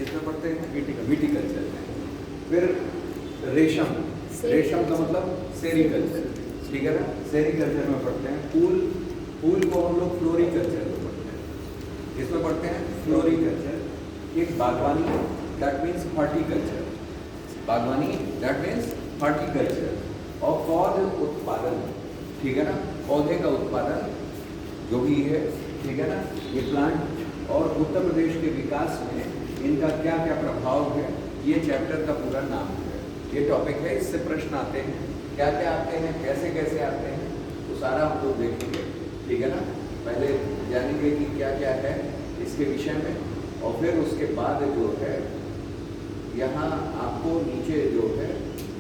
किसमें पढ़ते हैं? विटिकल्चर में। फिर रेशम, रेशम का मतलब सेरीकल्चर, ठीक है ना, सेरीकल्चर में पढ़ते हैं। फूल, फूल को हम लोग फ्लोरिकल्चर में पढ़ते हैं। इसमें पढ़ते हैं फ्लोरिकल्चर। एक बागवानी, दैट मीन्स हॉर्टिकल्चर, बागवानी दैट मीन्स हॉर्टिकल्चर। और पौध उत्पादन, ठीक है ना, पौधे का उत्पादन जो भी है, ठीक है ना, ये प्लांट और उत्तर प्रदेश के विकास में इनका क्या क्या प्रभाव है, ये चैप्टर का पूरा नाम है, ये टॉपिक है। इससे प्रश्न आते हैं, क्या क्या आते हैं, कैसे कैसे आते हैं, तो सारा हम लोग देखेंगे, ठीक है ना। पहले जानेंगे कि क्या क्या है इसके विषय में, और फिर उसके बाद जो है यहाँ आपको नीचे जो है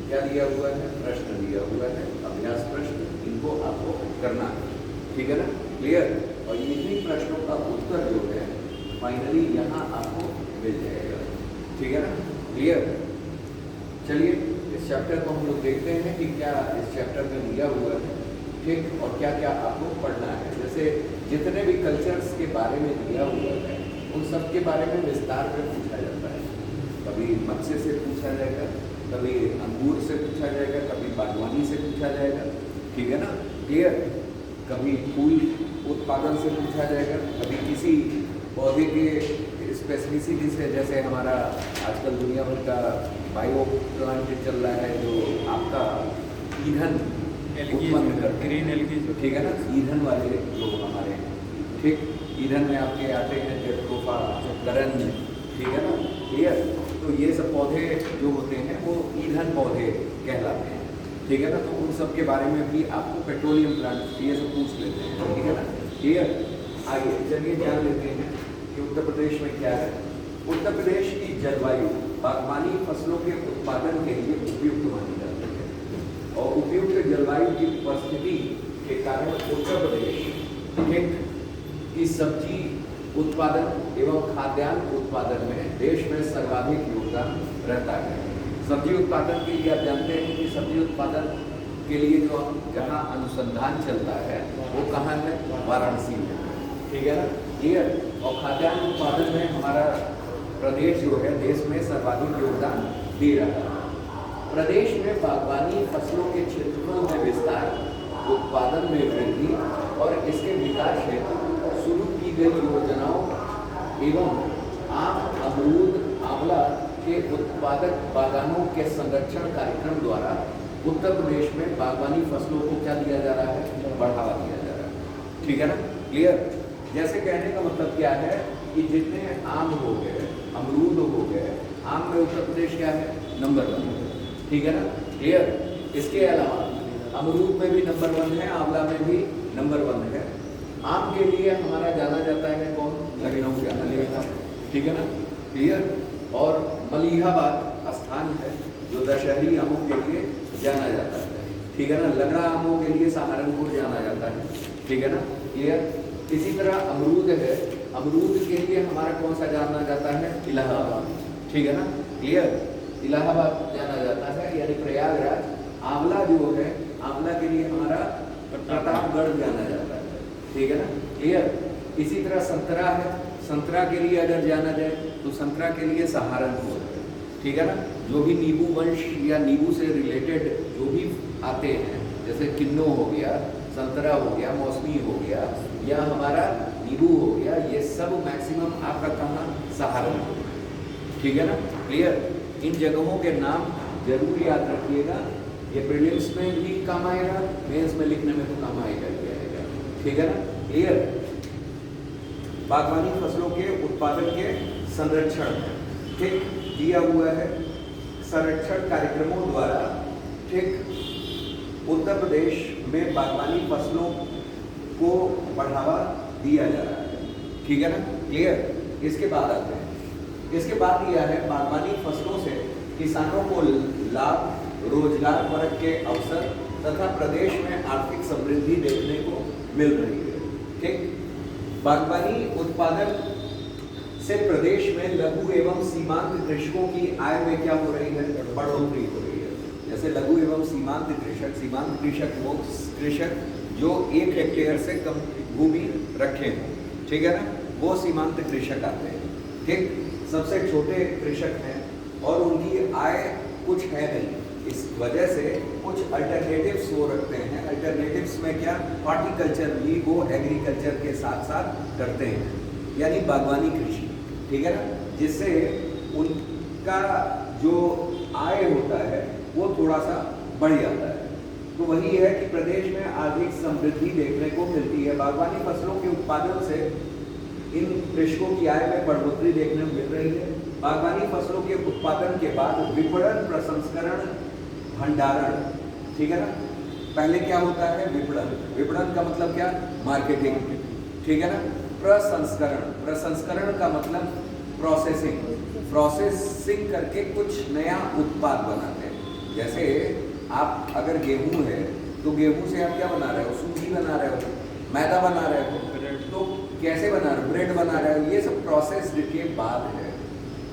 क्या दिया हुआ है, प्रश्न दिया हुआ है, अभ्यास प्रश्न, इनको आपको करना है, ठीक है ना, क्लियर। और इन्हीं प्रश्नों का उत्तर जो है फाइनली यहाँ आपको मिल जाएगा, ठीक है ना, क्लियर। चलिए इस चैप्टर को हम लोग देखते हैं कि क्या इस चैप्टर में दिया हुआ है, ठीक, और क्या क्या आपको पढ़ना है। जैसे जितने भी कल्चर्स के बारे में दिया हुआ है उन सब के बारे में विस्तार में पूछा जाता है। कभी मत्स्य से पूछा जाएगा, कभी अंगूर से पूछा जाएगा, कभी बागवानी से पूछा जाएगा, ठीक है ना, क्लियर। कभी फूल उत्पादन से पूछा जाएगा, कभी किसी पौधे के स्पेसिफिसिटी से, जैसे हमारा आजकल दुनिया भर का बायो प्लांट चल रहा है जो आपका ईंधन उत्पन्न करते हैं, ग्रीन एलगी, ठीक है ना, ईंधन वाले जो हमारे, ठीक, ईंधन में आपके आते हैं जेट्रोफा, करंज, ठीक है ना, क्लियर। तो ये सब पौधे जो होते हैं वो ईंधन पौधे कहलाते हैं, ठीक है ना। तो उन सब के बारे में भी आपको पेट्रोलियम प्लांट ये सब पूछ लेते हैं, ठीक है ना, क्लियर। आइए चलिए जान लेते हैं कि उत्तर प्रदेश में क्या है। उत्तर प्रदेश की जलवायु बागवानी फसलों के उत्पादन के लिए उपयुक्त मानी जाती है, और उपयुक्त जलवायु की उपस्थिति के कारण उत्तर प्रदेश एक की सब्जी उत्पादन एवं खाद्यान्न उत्पादन में देश में सर्वाधिक योगदान रहता है। सब्जी उत्पादन के लिए आप जानते हैं कि सब्जी उत्पादन के लिए जो जहाँ अनुसंधान चलता है वो कहाँ है, वाराणसी में, ठीक है ना, क्लियर। और खाद्यान्न उत्पादन में हमारा प्रदेश जो है देश में सर्वाधिक योगदान दे रहा है। प्रदेश में बागवानी फसलों के क्षेत्रफल में विस्तार, उत्पादन में वृद्धि और इसके विकास हेतु शुरू की गई योजनाओं एवं आम, अमरूद, आंवला के उत्पादक बागानों के संरक्षण कार्यक्रम द्वारा उत्तर प्रदेश में बागवानी फसलों को क्या दिया जा रहा है, बढ़ावा दिया जा रहा है, ठीक है ना, क्लियर। जैसे कहने का मतलब क्या है कि जितने आम हो गए, अमरूद हो गए, आम में उत्तर प्रदेश क्या है, नंबर 1, ठीक है ना, क्लियर। इसके अलावा अमरूद में भी नंबर 1 है, आंवला में भी नंबर 1 है। आम के लिए हमारा जाना जाता है कौन, लखनऊ का मलिहाबाद, ठीक है ना, क्लियर। और मलिहाबाद स्थान है जो दशहरी आमों के लिए जाना जाता है, ठीक है ना। लगड़ा आमों के लिए सहारनपुर जाना जाता है, ठीक है ना, क्लियर। इसी तरह अमरूद है, अमरूद के लिए हमारा कौन सा जाना जाता है, इलाहाबाद, ठीक है ना, क्लियर। इलाहाबाद जाना जाता है यानी प्रयागराज। आंवला जो है, आंवला के लिए हमारा प्रतापगढ़ जाना जाता है, ठीक है ना, क्लियर। इसी तरह संतरा है, संतरा के लिए अगर जाना जाए तो संतरा के लिए सहारनपुर, ठीक है ना। जो भी नींबू वंश या नींबू से रिलेटेड जो भी आते हैं, जैसे किन्नो हो गया, संतरा हो गया, मौसमी हो गया, या हमारा नींबू हो गया, ये सब मैक्सिमम आपका कहाँ, सहारनपुर, ठीक है ना, क्लियर। इन जगहों के नाम जरूर याद रखिएगा, ये प्रीलिम्स में भी काम आएगा, मेंस में लिखने में तो काम आएगा, ठीक है ना, क्लियर। बागवानी फसलों के उत्पादन के संरक्षण, ठीक, दिया हुआ है संरक्षण कार्यक्रमों द्वारा, ठीक, उत्तर प्रदेश में बागवानी फसलों को बढ़ावा दिया जा रहा है, ठीक है ना, क्लियर। इसके बाद आते हैं, इसके बाद दिया है बागवानी फसलों से किसानों को लाभ, रोजगार परक के अवसर तथा प्रदेश में आर्थिक समृद्धि देखने को मिल रही है, ठीक। बागवानी उत्पादन से प्रदेश में लघु एवं सीमांत कृषकों की आय में क्या हो रही है, बढ़ोतरी हो रही है। जैसे लघु एवं सीमांत कृषक वो कृषक जो 1 हेक्टेयर से कम भूमि रखे हों, ठीक है ना, वो सीमांत कृषक आते हैं, ठीक। सबसे छोटे कृषक हैं और उनकी आय कुछ है नहीं, इस वजह से कुछ अल्टरनेटिव्स वो रखते हैं। अल्टरनेटिव्स में क्या, हॉर्टिकल्चर भी वो एग्रीकल्चर के साथ साथ करते हैं, यानी बागवानी कृषि, ठीक है ना, जिससे उनका जो आय होता है वो थोड़ा सा बढ़ जाता है। तो वही है कि प्रदेश में आर्थिक समृद्धि देखने को मिलती है। बागवानी फसलों के उत्पादन से इन कृषकों की आय में बढ़ोतरी देखने को मिल रही है। बागवानी फसलों के उत्पादन के बाद विपणन, प्रसंस्करण, भंडारण, ठीक है ना। पहले क्या होता है, विपणन। विपणन का मतलब क्या, मार्केटिंग, ठीक है ना। प्रसंस्करण, प्रसंस्करण का मतलब प्रोसेसिंग, प्रोसेसिंग करके कुछ नया उत्पाद बनाते हैं। जैसे आप अगर गेहूं है तो गेहूं से आप क्या बना रहे हो, सूजी बना रहे हो, मैदा बना रहे हो, तो कैसे बना रहे हो, ब्रेड बना रहे हो, ये सब प्रोसेस के बाद है,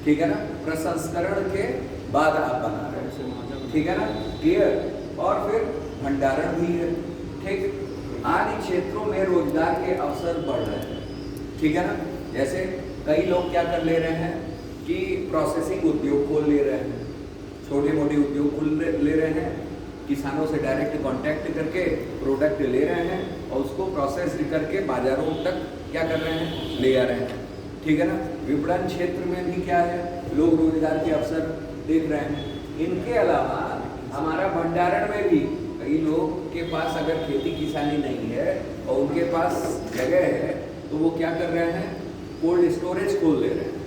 ठीक है ना, प्रसंस्करण के बाद आप बना रहे हो, ठीक है ना, क्लियर। और फिर भंडारण भी है, ठीक। आदि क्षेत्रों में रोजगार के अवसर बढ़ रहे हैं, ठीक है ना। जैसे कई लोग क्या कर ले रहे हैं कि प्रोसेसिंग उद्योग खोल ले रहे हैं, छोटे मोटे उद्योग खोल ले रहे हैं, किसानों से डायरेक्ट कांटेक्ट करके प्रोडक्ट ले रहे हैं और उसको प्रोसेस करके बाजारों तक क्या कर रहे हैं, ले आ रहे हैं, ठीक है ना। विपणन क्षेत्र में भी क्या है, लोग रोजगार के अवसर देख रहे हैं। इनके अलावा हमारा भंडारण में भी कई लोग के पास अगर खेती किसानी नहीं है और उनके पास जगह है तो वो क्या कर रहे हैं, कोल्ड स्टोरेज खोल ले रहे हैं,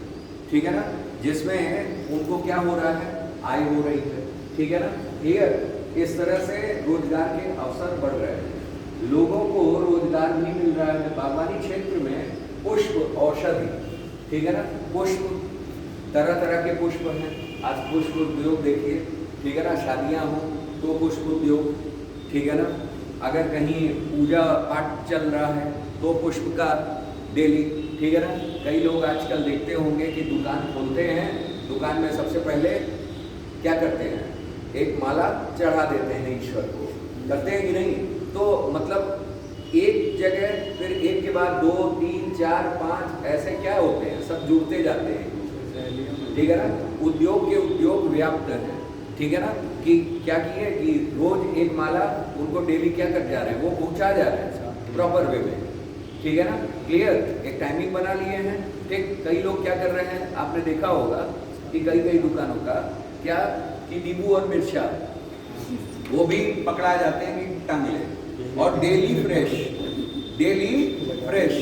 ठीक है ना, जिसमें उनको क्या हो रहा है, आय हो रही है, ठीक है ना, क्लियर। इस तरह से रोजगार के अवसर बढ़ रहे हैं, लोगों को रोजगार भी मिल रहा है। बागवानी क्षेत्र में पुष्प, औषधि, ठीक है ना, पुष्प, तरह तरह के पुष्प हैं। आज पुष्प उद्योग देखिए, ठीक है ना, शादियां हो तो पुष्प उद्योग, ठीक है ना, अगर कहीं पूजा पाठ चल रहा है तो पुष्प का डेली, ठीक है ना। कई लोग आजकल देखते होंगे कि दुकान खोलते हैं, दुकान में सबसे पहले क्या करते हैं, एक माला चढ़ा देते हैं ईश्वर को, करते हैं कि नहीं। तो मतलब एक जगह, फिर एक के बाद 2, 3, 4, 5 ऐसे क्या होते हैं, सब जुड़ते जाते हैं, ठीक है ना। उद्योग के उद्योग व्याप्त है, ठीक है ना, कि क्या किए कि रोज एक माला उनको डेली क्या कर जा रहे हैं, वो पहुंचा जा रहे हैं प्रॉपर वे में, ठीक है ना, क्लियर। एक टाइमिंग बना लिए हैं, ठीक। कई लोग क्या कर रहे हैं, आपने देखा होगा कि कई कई दुकानों का क्या कि नींबू और मिर्चा वो भी पकड़ा जाते हैं कि टांग ले, और डेली फ्रेश, डेली फ्रेश,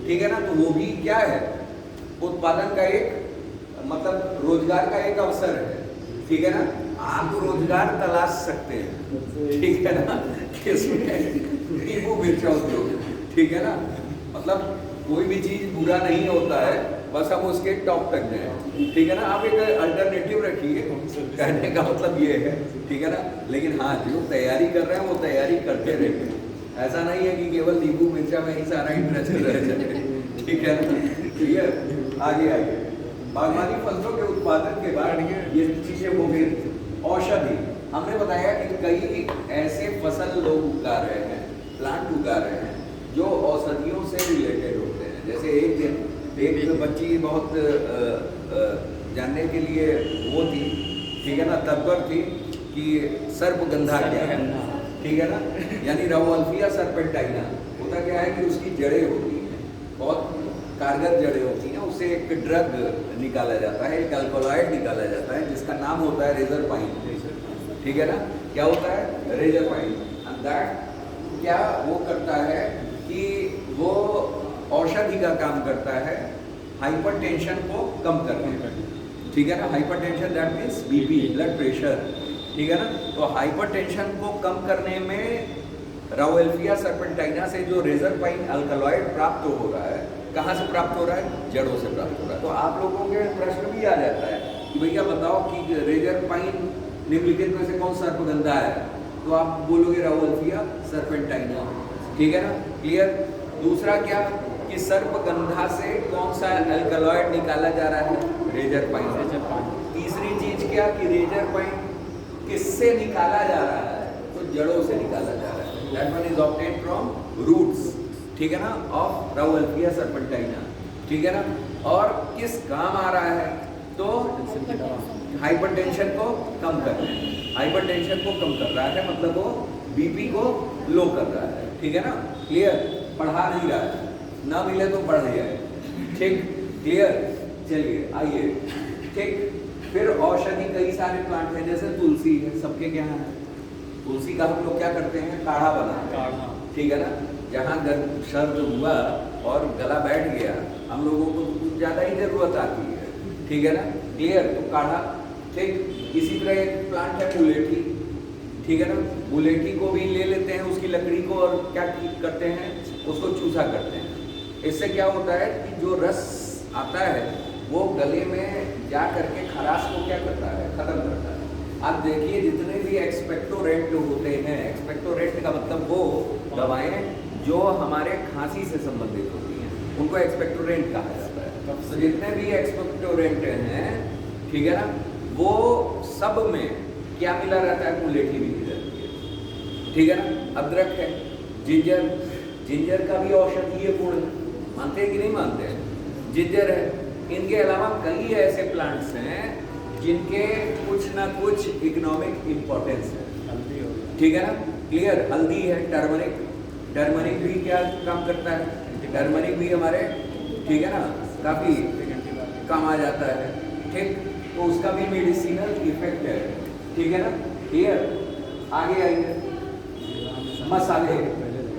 ठीक है ना। तो वो भी क्या है, उत्पादन का एक मतलब रोजगार का एक अवसर है, ठीक है ना। आप रोजगार तलाश सकते हैं, ठीक है ना, किसमें, नींबू मिर्चा उद्योग, ठीक है ना। मतलब कोई भी चीज बुरा नहीं होता है, बस हम उसके टॉप तक जाए, ठीक है ना। आप एक अल्टरनेटिव रखिए, कहने का मतलब ये है, ठीक है ना। लेकिन हाँ, जो तैयारी कर रहे हैं वो तैयारी करते रहे, ऐसा नहीं है कि केवल नींबू मिर्चा में ही सारा इंटरेस्ट रह जाए, ठीक है ना, क्लियर। आगे आगे बागवानी फसलों के उत्पादन के बाद ये चीजें हो गई। औषधि, हमने बताया कि कई ऐसे फसल लोग उगा रहे हैं, प्लांट उगा रहे हैं जो औषधियों से रिलेटेड होते हैं। जैसे एक बच्ची बहुत जानने के लिए वो थी, ठीक है ना, तत्पर थी कि सर्पगंधा क्या है, ठीक है ना, यानी राउअल्फिया सर्पेंटाइना। होता क्या है कि उसकी जड़ें होती हैं, बहुत कारगर जड़ें होती हैं, उससे एक ड्रग निकाला जाता है, एक अल्कोलॉइड निकाला जाता है जिसका नाम होता है रेजरपाइन, ठीक है ना। क्या होता है, रेजरपाइन। एंड दैट क्या वो करता है कि वो औषधि का काम करता है हाइपरटेंशन को कम करने में, ठीक है ना। Hypertension that means BP, blood pressure, ठीक है ना। तो हाइपरटेंशन को कम करने में राउअल्फिया सर्पेंटाइना से जो रेजरपाइन अल्कलॉइड प्राप्त हो रहा है, कहाँ से प्राप्त हो रहा है, जड़ों से प्राप्त हो रहा है। तो आप लोगों के प्रश्न भी आ जाता है कि भैया बताओ कि रेजरपाइन निम्नलिखित में से कौन सर्पगंधा है, तो आप बोलोगे राउअल्फिया सर्पेंटाइना, ठीक है ना, क्लियर। दूसरा क्या कि सर्पगंधा से कौन सा अल्कलॉइड निकाला जा रहा है, रेजरपाइन। तीसरी चीज क्या कि रेजरपाइन किससे निकाला जा रहा है, तो जड़ों से निकाला जा रहा है। That one is obtained from roots, ठीक है ना, ऑफ राउअल्फिया सर्पेंटाइना, ठीक है ना। और किस काम आ रहा है, तो हाइपरटेंशन को कम कर रहे हैं, हाइपरटेंशन को कम कर रहा है, मतलब वो बीपी को लो कर रहा है, ठीक है ना, क्लियर, बढ़ा नहीं रहा है, ना मिले तो बढ़ जाए, ठीक, क्लियर, चलिए आइए, ठीक। फिर औषधि कई सारे प्लांट हैं, जैसे तुलसी है, सबके क्या है, तुलसी का हम लोग क्या करते हैं, काढ़ा बनाते हैं, ठीक है ना, जहाँ सर्द हुआ और गला बैठ गया, हम लोगों को कुछ ज़्यादा ही ज़रूरत आती है, ठीक है ना, क्लियर, तो काढ़ा, ठीक। इसी तरह एक प्लांट है मुलेठी, ठीक है ना, मुलेठी को भी ले लेते हैं, उसकी लकड़ी को, और क्या करते हैं, उसको चूसा करते हैं। इससे क्या होता है कि जो रस आता है वो गले में जा करके खराश को क्या करता है, खत्म करता है। आप देखिए जितने भी एक्सपेक्टोरेंट होते हैं, एक्सपेक्टोरेंट का मतलब वो दवाएं जो हमारे खांसी से संबंधित होती हैं, उनको एक्सपेक्टोरेंट कहा जाता है। तो जितने भी एक्सपेक्टोरेंट हैं, ठीक है ना, वो सब में क्या मिला रहता है, मुलेठी भी मिल जाती है, ठीक है ना, अदरक है, जिंजर, जिंजर का भी औषधीय गुण मानते हैं कि नहीं मानते हैं, जिंजर है। इनके अलावा कई ऐसे प्लांट्स हैं जिनके कुछ ना कुछ इकोनॉमिक इम्पोर्टेंस है, ठीक है ना, क्लियर, हल्दी है, टर्मरिक, टर्मरिक भी क्या काम करता है, टर्मरिक भी हमारे, ठीक है ना, काफ़ी काम आ जाता है, ठीक, तो उसका भी मेडिसिनल इफेक्ट है, ठीक है ना, क्लियर। आगे आइए, मसाले,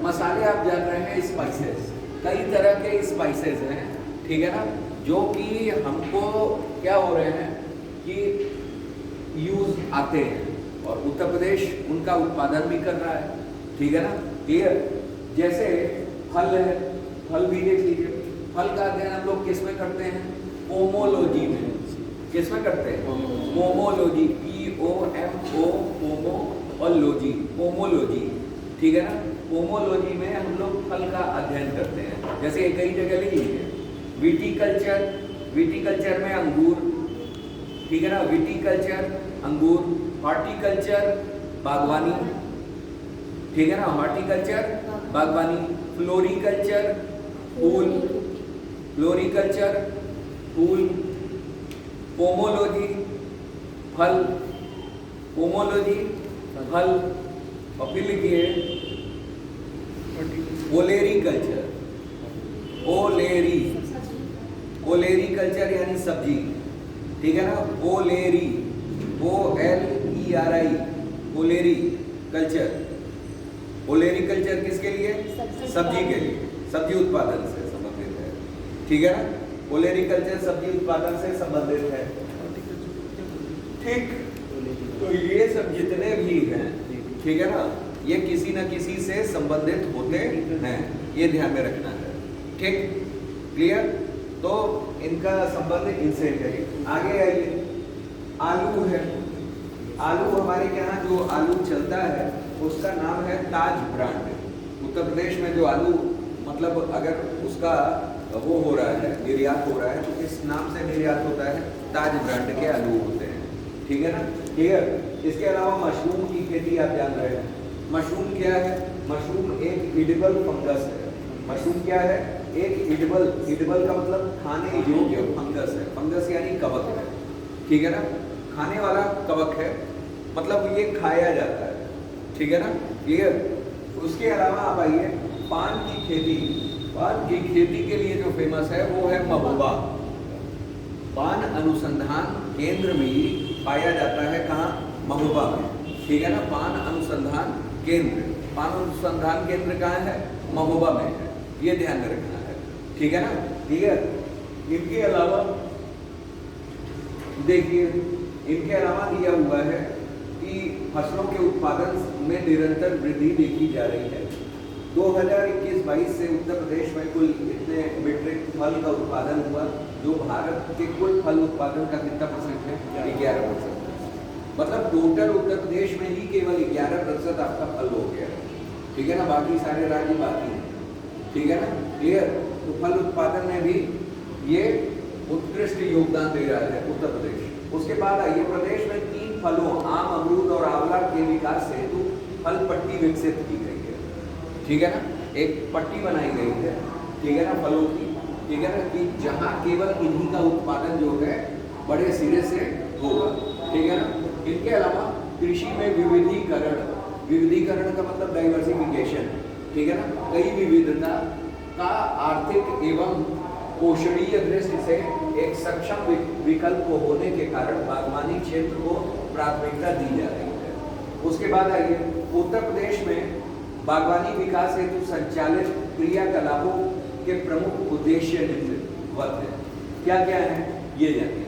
मसाले आप जान रहे हैं, स्पाइसेस, कई तरह के स्पाइसेस हैं, ठीक है ना, जो कि हमको क्या हो रहे हैं कि यूज आते हैं, और उत्तर प्रदेश उनका उत्पादन भी कर रहा है, ठीक है ना, क्लियर। जैसे फल है, फल भी देख लीजिए, फल का अध्ययन हम लोग किस में करते हैं, पोमोलॉजी में, किस में करते हैं, पोमोलॉजी, POMO, पोमो और लॉजी, पोमोलॉजी, ठीक है ना, पोमोलॉजी में हम लोग फल का अध्ययन करते हैं। जैसे कई जगह ले लीजिए, विटीकल्चर, विटीकल्चर में अंगूर, ठीक है ना, विटीकल्चर अंगूर, हॉर्टिकल्चर बागवानी, ठीक है ना, हॉर्टिकल्चर बागवानी, फ्लोरिकल्चर फूल, फ्लोरिकल्चर फूल, पोमोलॉजी फल, पोमोलॉजी फल, और फिर लिखिए ओलेरीकल्चर, ओलेरी, ओलेरीकल्चर यानी सब्जी, ठीक है ना, ओलेरी, OLERI, ओलेरी कल्चर, ओलेरी कल्चर किसके लिए, सब्जी के लिए, सब्जी उत्पादन से संबंधित है, ठीक है ना, ओलेरी कल्चर सब्जी उत्पादन से संबंधित है, ठीक। तो ये सब जितने भी हैं, ठीक है ना, ये किसी न किसी से संबंधित होते हैं, ये ध्यान में रखना है, ठीक, क्लियर। तो इनका संबंध इनसे है। आगे आइए, आलू है, आलू हमारे यहाँ जो आलू चलता है उसका नाम है ताज ब्रांड। उत्तर प्रदेश में जो आलू, मतलब अगर उसका वो हो रहा है, निर्यात हो रहा है, तो इस नाम से निर्यात होता है, ताज ब्रांड के आलू होते हैं, ठीक है ना, क्लियर। इसके अलावा मशरूम की खेती आप जान रहे हैं, मशरूम क्या है, मशरूम एक एडिबल फंगस है, मशरूम क्या है, एक एडिबल, एडिबल का मतलब खाने योग्य फंगस है, फंगस यानी कवक है, ठीक है ना, खाने वाला कवक है, मतलब ये खाया जाता है, ठीक है ना, क्लियर। उसके अलावा आप आइए, पान की खेती, पान की खेती के लिए जो फेमस है वो है महोबा, पान अनुसंधान केंद्र में पाया जाता है, कहाँ, महोबा में, ठीक है ना, पान अनुसंधान केंद्र, पान अनुसंधान केंद्र कहाँ है, महोबा में है, ये ध्यान में रखना है, ठीक है ना, क्लियर। इनके अलावा देखिए, इनके अलावा दिया हुआ है कि फसलों के उत्पादन में निरंतर वृद्धि देखी जा रही है। 2021-22 से उत्तर प्रदेश में कुल इतने मीट्रिक फल का उत्पादन हुआ, जो भारत के कुल फल उत्पादन का कितना परसेंट है, 11%। मतलब टोटल उत्तर प्रदेश में ही केवल 11% आपका फल हो गया, ठीक है ना, बाकी सारे राज्य बाकी हैं, ठीक है ना, क्लियर। तो फल उत्पादन में भी ये उत्कृष्ट योगदान दे रहा है उत्तर प्रदेश। उसके बाद आइए, प्रदेश में 3 फलों, आम, अमरूद और आंवला के विकास हेतु फल पट्टी विकसित की गई है, ठीक है ना, एक पट्टी बनाई गई है, ठीक है ना, फलों की, ठीक है ना, कि जहाँ केवल इन्हीं का उत्पादन जो है बड़े सिरे से होगा, ठीक है ना। इनके अलावा कृषि में विविधीकरण, विविधीकरण का मतलब डाइवर्सिफिकेशन, ठीक है ना। कई विविधता का आर्थिक एवं पोषणीय दृष्टि से एक सक्षम विकल्प होने के कारण बागवानी क्षेत्र को प्राथमिकता दी जा रही है। उसके बाद आइए, उत्तर प्रदेश में बागवानी विकास हेतु संचालित क्रियाकलापों के प्रमुख उद्देश्य निम्नवत है। क्या क्या है ये जानिए।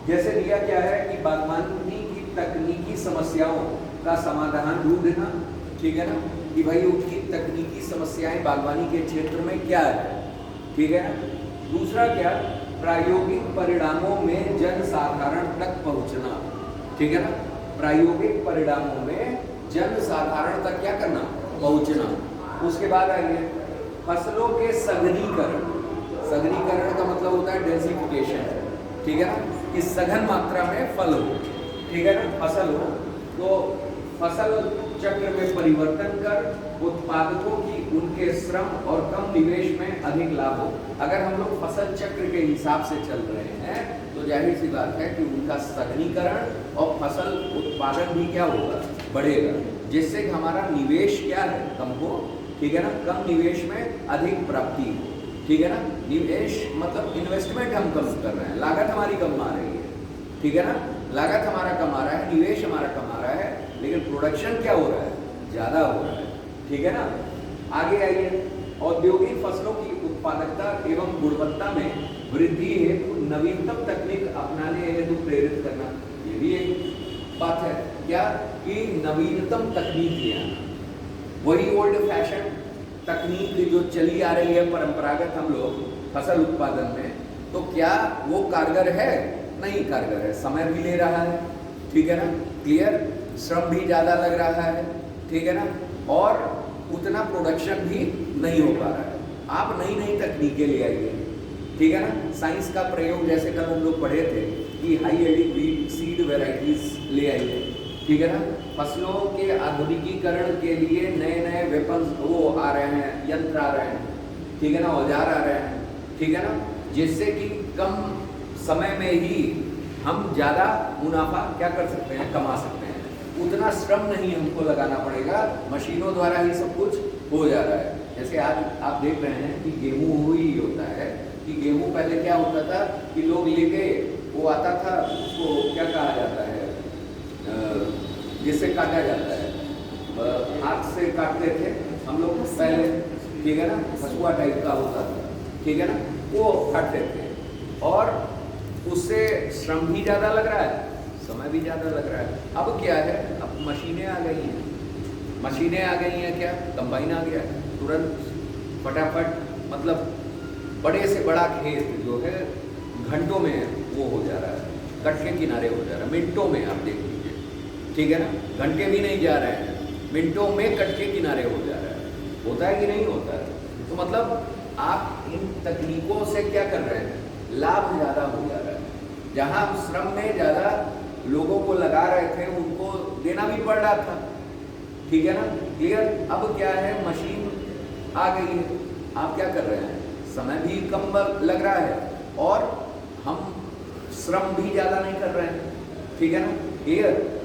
जैसे दिया क्या है कि बागवानी की तकनीकी समस्याओं का समाधान ढूंढना, ठीक है ना, कि भाई उनकी तकनीकी समस्याएं बागवानी के क्षेत्र में क्या है, ठीक है ना। दूसरा क्या, प्रायोगिक परिणामों में जन साधारण तक पहुंचना, ठीक है ना। प्रायोगिक परिणामों में जन साधारण तक क्या करना, पहुंचना। उसके बाद आइए, फसलों के सघनीकरण, सघनीकरण का मतलब होता है डेंसिफिकेशन, ठीक है ना, कि सघन मात्रा में फल हो, ठीक है ना, फसल हो। तो फसल चक्र में परिवर्तन कर उत्पादकों की उनके श्रम और कम निवेश में अधिक लाभ हो। अगर हम लोग फसल चक्र के हिसाब से चल रहे हैं तो जाहिर सी बात है कि उनका सघनीकरण और फसल उत्पादन भी क्या होगा, बढ़ेगा, जिससे कि हमारा निवेश क्या है, कम हो, ठीक है ना। कम निवेश में अधिक प्राप्ति हो, ठीक है ना। निवेश मतलब इन्वेस्टमेंट हम कम कर रहे हैं, लागत हमारी कम आ रही है, ठीक है ना। लागत हमारा कम आ रहा है, निवेश हमारा कम आ रहा है, लेकिन प्रोडक्शन क्या हो रहा है, ज़्यादा हो रहा है, ठीक है ना। आगे आइए, औद्योगिक फसलों की उत्पादकता एवं गुणवत्ता में वृद्धि हेतु नवीनतम तकनीक अपनाने हेतु प्रेरित करना, ये भी एक बात है। क्या कि नवीनतम तकनीक ले आना, वही ओल्ड फैशन तकनीक जो चली आ रही है परंपरागत हम लोग फसल उत्पादन में, तो क्या वो कारगर है, नहीं कारगर है। समय भी ले रहा है, ठीक है ना, क्लियर, श्रम भी ज़्यादा लग रहा है, ठीक है ना, और उतना प्रोडक्शन भी नहीं हो पा रहा है। आप नई नई तकनीकें ले आइए, ठीक है ना। साइंस का प्रयोग, जैसे कल हम लोग पढ़े थे कि high yielding wheat seed varieties ले आइए, ठीक है ना। फसलों के आधुनिकीकरण के लिए नए नए वेपन्स वो आ रहे हैं, यंत्र आ रहे हैं, ठीक है ना, औजार आ रहे हैं, ठीक है ना, जिससे कि कम समय में ही हम ज़्यादा मुनाफा क्या कर सकते हैं, कमा सकते हैं। उतना श्रम नहीं हमको लगाना पड़ेगा, मशीनों द्वारा ही सब कुछ हो जा रहा है। जैसे आज आप देख रहे हैं कि गेहूँ ही होता है कि गेहूँ पहले क्या होता था कि लोग लेके वो आता था, उसको क्या कहा जाता है, जिससे काटा जाता है, हाथ से काटते थे हम लोग पहले, ठीक है ना, हसुआ टाइप का होता था, ठीक है ना, वो काटते थे, और उससे श्रम भी ज़्यादा लग रहा है, समय भी ज़्यादा लग रहा है। अब क्या है, अब मशीनें आ गई हैं, मशीनें आ गई हैं, क्या कंबाइन आ गया, तुरंत फटाफट, मतलब बड़े से बड़ा खेत जो है घंटों में वो हो जा रहा है, कट के किनारे हो जा रहा है, मिनटों में आप देख लीजिए, ठीक है ना, घंटे भी नहीं जा रहे हैं, मिनटों में कट के किनारे हो जा रहा है। होता है कि नहीं होता है? तो मतलब आप इन तकनीकों से क्या कर रहे हैं, लाभ ज़्यादा हो जा रहा है। जहाँ हम श्रम में ज़्यादा लोगों को लगा रहे थे, उनको देना भी पड़ रहा था, ठीक है ना, क्लियर। अब क्या है, मशीन आ गई है, आप क्या कर रहे हैं, समय भी कम लग रहा है और हम श्रम भी ज़्यादा नहीं कर रहे हैं, ठीक है ना, क्लियर।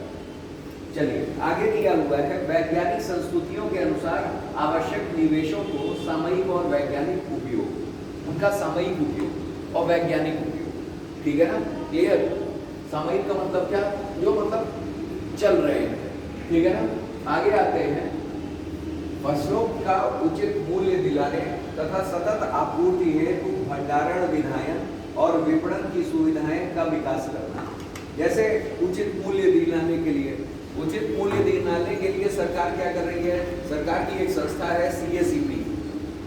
चलिए आगे दिया हुआ है, वैज्ञानिक संस्कृतियों के अनुसार आवश्यक निवेशों को सामयिक और वैज्ञानिक उपयोग, उनका सामयिक उपयोग और वैज्ञानिक उपयोग, ठीक है ना, क्लियर। सामयिक का मतलब क्या, जो मतलब चल रहे हैं, ठीक है ना। आगे आते हैं, फसलों का उचित मूल्य दिलाने तथा सतत आपूर्ति हेतु भंडारण विधायन और विपणन की सुविधाएं का विकास करना। जैसे उचित मूल्य दिलाने के लिए, उचित मूल्य दिलाने के लिए सरकार क्या कर रही है, सरकार की एक संस्था है CACP,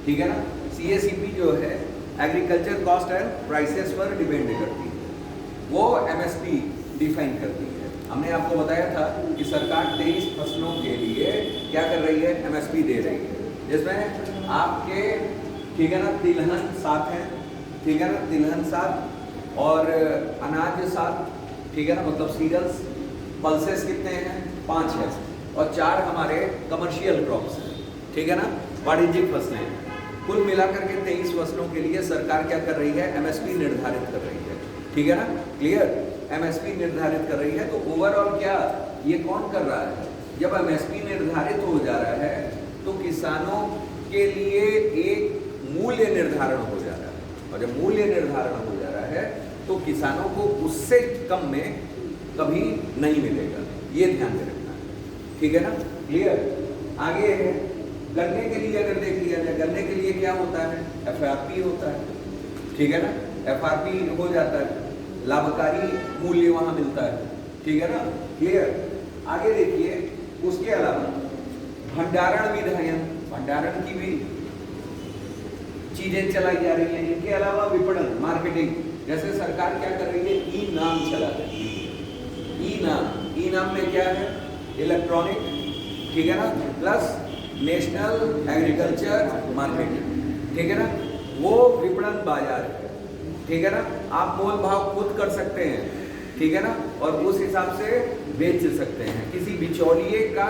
ठीक है ना। CACP जो है एग्रीकल्चर कॉस्ट एंड प्राइसेस पर डिपेंड करती है, वो MSP डिफाइन करती है। हमने आपको बताया था कि सरकार 23 फसलों के लिए क्या कर रही है, MSP दे रही है, जिसमें आपके, ठीक है ना, तिलहन 7 है, ठीक है ना, तिलहन 7 और अनाज 7, ठीक है ना, मतलब सीरियल्स। पल्सेस कितने हैं, 5 है, और 4 हमारे कमर्शियल क्रॉप्स हैं, ठीक है ना, वाणिज्यिक फसलें हैं। कुल मिलाकर के 23 फसलों के लिए सरकार क्या कर रही है, MSP निर्धारित कर रही है। ठीक है ना, क्लियर। एमएसपी निर्धारित कर रही है, तो ओवरऑल क्या ये कौन कर रहा है? जब एमएसपी निर्धारित हो जा रहा है तो किसानों के लिए एक मूल्य निर्धारण हो जा रहा है, और जब मूल्य निर्धारण हो जा रहा है तो किसानों को उससे कम में कभी नहीं मिलेगा, ये ध्यान में रखना है, ठीक है ना, क्लियर। आगे है गन्ने के लिए, अगर देख लिया जाए गन्ने के लिए क्या होता है? एफआरपी होता है, ठीक है ना, एफआरपी हो जाता है, लाभकारी मूल्य वहां मिलता है, ठीक है ना, क्लियर। आगे देखिए, उसके अलावा भंडारण विधायन, भंडारण की भी चीजें चलाई जा रही हैं। इनके अलावा विपणन, मार्केटिंग, जैसे सरकार क्या कर रही है? ई नाम चला रही है। ई नाम, ई नाम में क्या है? इलेक्ट्रॉनिक, ठीक है ना, प्लस नेशनल एग्रीकल्चर मार्केट, ठीक है ना, वो विपणन बाजार है, ठीक है ना, आप मोल भाव खुद कर सकते हैं, ठीक है ना, और उस हिसाब से बेच सकते हैं, किसी बिचौलिए का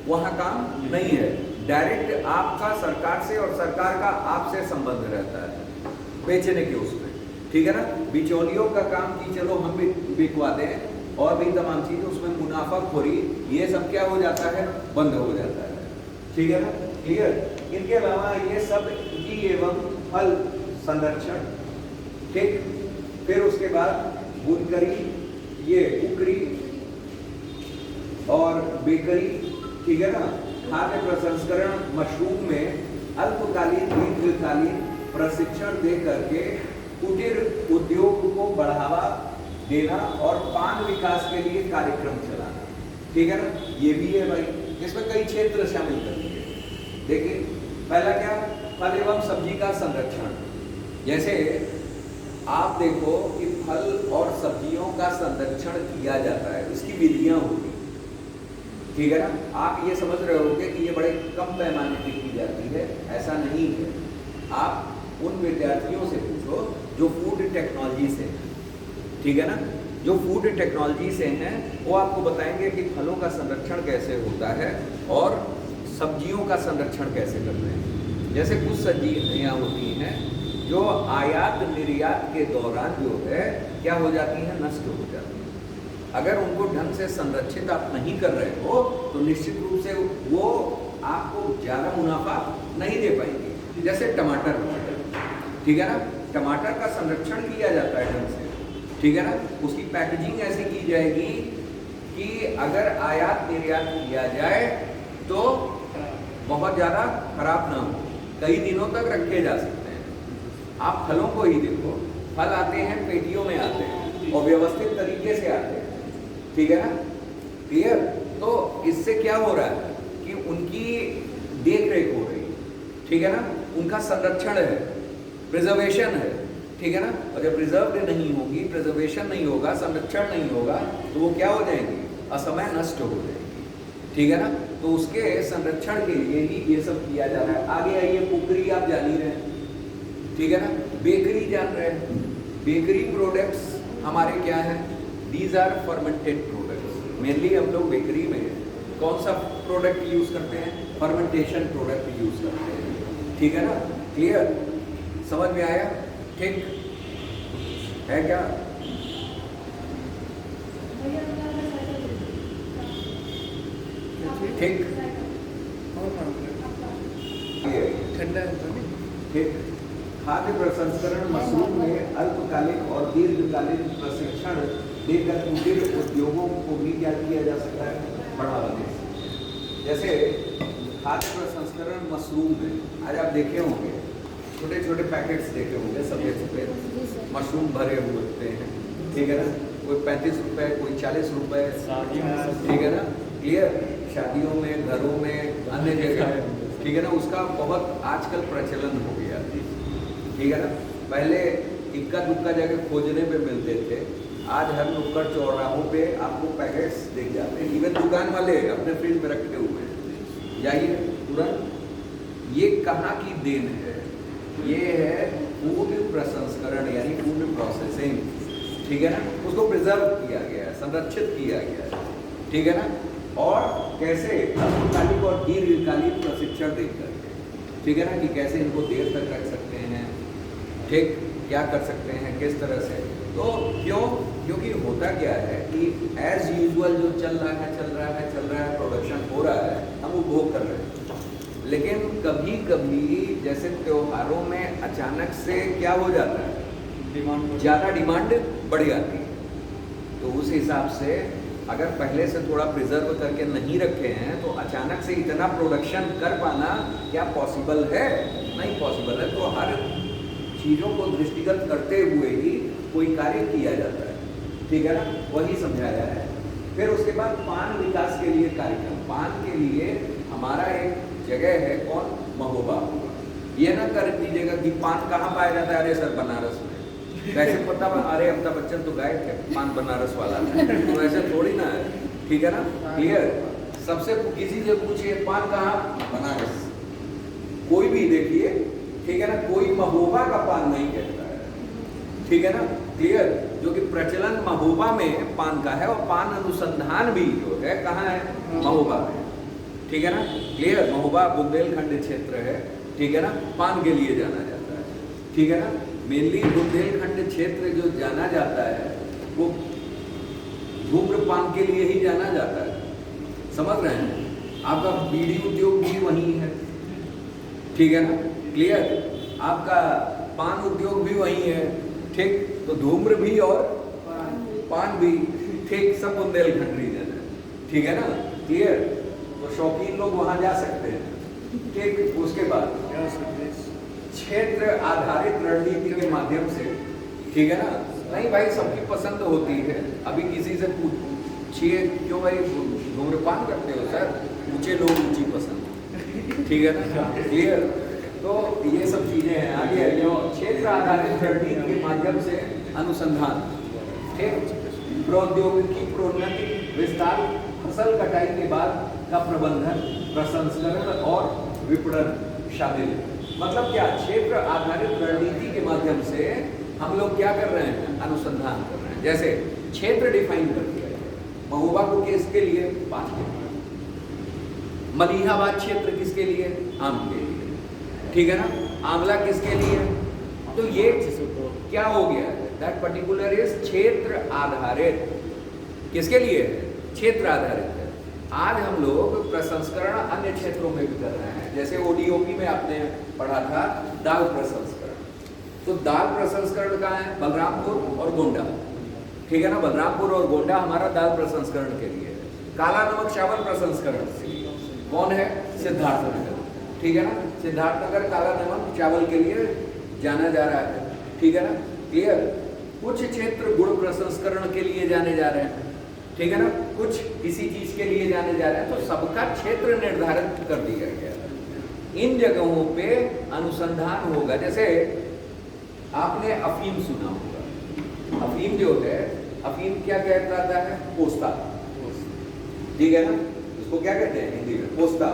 वहाँ काम नहीं है, डायरेक्ट आपका सरकार से और सरकार का आपसे संबंध रहता है बेचने के उसमें, ठीक है ना। बिचौलियों का काम कि चलो हम भी बिकवा दें और भी तमाम चीज़, उसमें मुनाफाखोरी, ये सब क्या हो जाता है? बंद हो जाता है, ठीक है ना, क्लियर। इनके अलावा ये सब ई एवं फल संरक्षण, ठीक, फिर उसके बाद बुनकरी, ये उकरी और बेकरी, ठीक है ना, खाद्य प्रसंस्करण, मशरूम में अल्पकालीन दीर्घकालीन प्रशिक्षण दे करके कुटीर उद्योग को बढ़ावा देना और पान विकास के लिए कार्यक्रम चलाना, ठीक है ना, ये भी है भाई। इसमें कई क्षेत्र शामिल कर दिए। देखिए पहला क्या? फल एवं सब्जी का संरक्षण। जैसे आप देखो कि फल और सब्जियों का संरक्षण किया जाता है, इसकी विधियां होती, ठीक है ना। आप ये समझ रहे होगे कि ये बड़े कम पैमाने पर की जाती है, ऐसा नहीं है। आप उन विद्यार्थियों से पूछो जो फूड टेक्नोलॉजी से हैं, ठीक है ना, जो फूड टेक्नोलॉजी से हैं, वो आपको बताएंगे कि फलों का संरक्षण कैसे होता है और सब्जियों का संरक्षण कैसे करते हैं। जैसे कुछ सब्जियाँ होती हैं जो आयात निर्यात के दौरान जो है क्या हो जाती हैं? नष्ट हो जाती हैं। अगर उनको ढंग से संरक्षित आप नहीं कर रहे हो तो निश्चित रूप से वो आपको ज़्यादा मुनाफा नहीं दे पाएंगे। जैसे टमाटर, ठीक है ना, टमाटर का संरक्षण किया जाता है ढंग से, ठीक है ना, उसकी पैकेजिंग ऐसी की जाएगी कि अगर आयात निर्यात किया जाए तो बहुत ज़्यादा खराब ना हो, कई दिनों तक रखे जा सकते हैं। आप फलों को ही देखो, फल आते हैं पेटियों में आते हैं और व्यवस्थित तरीके से आते हैं, ठीक है ना, क्लियर। तो इससे क्या हो रहा है कि उनकी देख रेख हो रही है, ठीक है ना, उनका संरक्षण है, प्रिजर्वेशन है, ठीक है ना। और जब प्रिजर्व्ड नहीं होगी, प्रिजर्वेशन नहीं होगा, संरक्षण नहीं होगा तो वो क्या हो जाएंगी? असमय नष्ट हो जाएगी, ठीक है ना। तो उसके संरक्षण के लिए ही ये सब किया जा रहा है। आगे आइए, कुकरी आप जान ही रहे हैं, ठीक है ना, बेकरी जान रहे हैं। बेकरी प्रोडक्ट्स हमारे क्या हैं? These are fermented products. Mainly हम लोग बेकरी में कौन सा प्रोडक्ट यूज़ करते हैं? फर्मेंटेशन प्रोडक्ट यूज़ करते हैं, ठीक है ना, क्लियर, समझ में आया? ठीक है क्या? ठीक, ठंडा ठीक। खाद्य प्रसंस्करण मशरूम में अल्पकालिक और दीर्घकालीन प्रशिक्षण देकर कुटीर उद्योगों को भी क्या किया जा सकता है? बढ़ावा दे। जैसे खाद्य प्रसंस्करण मशरूम में आज आप देखे होंगे छोटे छोटे पैकेट्स देखे होंगे, सफ़ेद मशरूम भरे हुए होते हैं, ठीक है ना, कोई 35 रुपये, कोई 40 रुपये, ठीक है ना, क्लियर। शादियों में, घरों में, अन्य जगह, ठीक है ना, उसका बहुत आजकल प्रचलन हो गया, ठीक है ना। पहले इक्का दुक्का जगह खोजने पे मिलते थे, आज हर नुक्कड़ चौराहों पे आपको पैकेट्स दिख जाते हैं। इवन दुकान वाले अपने फ्रिज में रखे हुए हैं, जाइए तुरंत। ये कहाँ की देन है? ये है फूड प्रसंस्करण यानी फूड प्रोसेसिंग, ठीक है ना, उसको प्रिजर्व किया गया है, संरक्षित किया गया है, ठीक है ना। और कैसे? अल्पकालिक और दीर्घकालीन प्रशिक्षण देख करके, ठीक है ना, कि कैसे इनको देर तक रख सकते हैं, ठीक, क्या कर सकते हैं, किस तरह से, तो क्यों? क्योंकि होता क्या है कि एज यूजुअल जो चल रहा है, प्रोडक्शन हो रहा है, हम उपभोग कर रहे हैं। लेकिन कभी कभी जैसे त्योहारों में अचानक से क्या हो जाता है, ज़्यादा डिमांड बढ़ जाती है। तो उस हिसाब से अगर पहले से थोड़ा प्रिजर्व करके नहीं रखे हैं तो अचानक से इतना प्रोडक्शन कर पाना क्या पॉसिबल है? नहीं पॉसिबल है। तो हर चीज़ों को दृष्टिगत करते हुए ही कोई कार्य किया जाता है, ठीक है ना? वही समझाया है। फिर उसके बाद पान विकास के लिए कार्यक्रम। पान के लिए हमारा एक जगह है, कौन? महोबा। ये ना कर दीजिएगा कि पान कहाँ पाया जाता है, अरे सर बनारस में। वैसे पता, अरे अमिताभ बच्चन तो गायक है, पान बनारस वाला है, तो ऐसे थोड़ी ना है, ठीक है ना? क्लियर? सबसे किसी से पूछिए पान कहाँ? बनारस। कोई भी देखिए, ठीक है ना? कोई महोबा का पान नहीं कहता है, ठीक है ना? क्लियर? जो कि प्रचलन महोबा में पान का है, और पान अनुसंधान भी जो है कहाँ है? महोबा में, ठीक है ना? क्लियर? महोबा बुंदेलखंड क्षेत्र है, ठीक है ना? पान के लिए जाना जाता है, ठीक है ना? मेनली बुंदेलखंड क्षेत्र जो जाना जाता है वो धूम्रपान के लिए ही जाना जाता है, समझ रहे हैं? आपका बीड़ी उद्योग भी वहीं है, ठीक है ना? क्लियर? आपका पान उद्योग भी वहीं है, ठीक? तो धूम्र भी और पान भी, ठीक? सब बुंदेलखंड रीजन है, ठीक है ना? क्लियर? तो शौकीन लोग वहाँ जा सकते हैं, ठीक? उसके बाद क्षेत्र आधारित रणनीति के माध्यम से, ठीक है ना? नहीं भाई, सबकी पसंद होती है। अभी किसी से पूछिए, क्यों भाई धूम्रपान करते हो? सर ऊंचे लोग ऊंची पसंद, ठीक है ना? क्लियर? तो ये सब चीजें हैं। आगे जो क्षेत्र आधारित रणनीति के माध्यम से अनुसंधान, ठीक? प्रौद्योगिकी प्रोन्नति विस्तार, फसल कटाई के बाद का प्रबंधन, प्रसंस्करण और विपणन शामिल है। मतलब क्या? क्षेत्र आधारित रणनीति के माध्यम से हम लोग क्या कर रहे हैं? अनुसंधान कर रहे हैं। जैसे क्षेत्र डिफाइन कर दिया है, महोबा को किसके लिए? पान के लिए। मलिहाबाद क्षेत्र किसके लिए? आम के लिए, ठीक है ना? आंवला किसके लिए? तो ये क्या हो गया? दैट पर्टिकुलर इज क्षेत्र आधारित। किसके लिए? क्षेत्र आधारित है। आज हम लोग प्रसंस्करण अन्य क्षेत्रों में भी कर रहे हैं। जैसे ओडीओपी में आपने पढ़ा था दाल प्रसंस्करण, तो दाल प्रसंस्करण कहाँ है? बलरामपुर और गोंडा, ठीक है ना? बलरामपुर और गोंडा हमारा दाल प्रसंस्करण के लिए है। काला नमक चावल प्रसंस्करण कौन है? सिद्धार्थनगर, ठीक है ना? सिद्धार्थनगर काला नमक चावल के लिए जाना जा रहा है, ठीक है ना? क्लियर? कुछ क्षेत्र गुड़ प्रसंस्करण के लिए जाने जा रहे हैं, ठीक है ना? कुछ किसी चीज के लिए जाने जा रहे हैं। तो सबका क्षेत्र निर्धारित कर दिया गया है। इन जगहों पे अनुसंधान होगा। जैसे आपने अफीम सुना होगा। अफीम जो है, अफीम क्या कहता है? पोस्ता, ठीक है ना? इसको क्या कहते हैं हिंदी में? पोस्ता,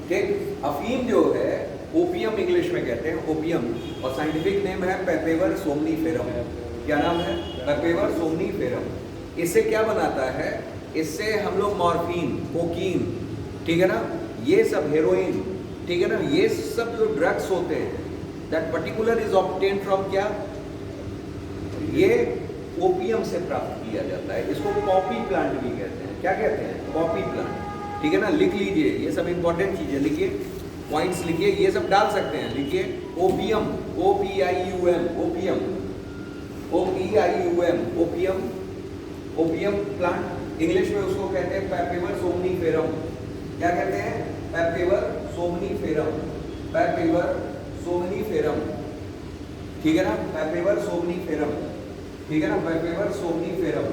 ठीक? अफीम जो है ओपियम इंग्लिश में कहते हैं, ओपियम, और साइंटिफिक नेम है पेपेवर सोमनीफेरम। क्या नाम है? पेपेवर सोमनीफेरम। इससे क्या बनाता है? इससे हम लोग मॉर्फिन, कोकीन, ठीक है ना? ये सब हेरोइन, ठीक है ना? ये सब जो ड्रग्स होते हैं, that particular is obtain from क्या? ये ओपियम से प्राप्त किया जाता है। इसको पॉपी प्लांट भी कहते हैं। क्या कहते हैं? पॉपी प्लांट, ठीक है ना? लिख लीजिए, ये सब इंपॉर्टेंट चीजें लिखिए, पॉइंट्स लिखिए, ये सब डाल सकते हैं। लिखिए opium, OPIUM, opium, OPIUM, opium, opium plant. English में उसको कहते हैं पेपेवर सोमनीफेरम। क्या कहते हैं? पेपेवर सोमनीफेरम, पेपेवर सोमनीफेरम, ठीक है ना? पेपेवर सोमनीफेरम, ठीक है ना? पेपेवर सोमनीफेरम,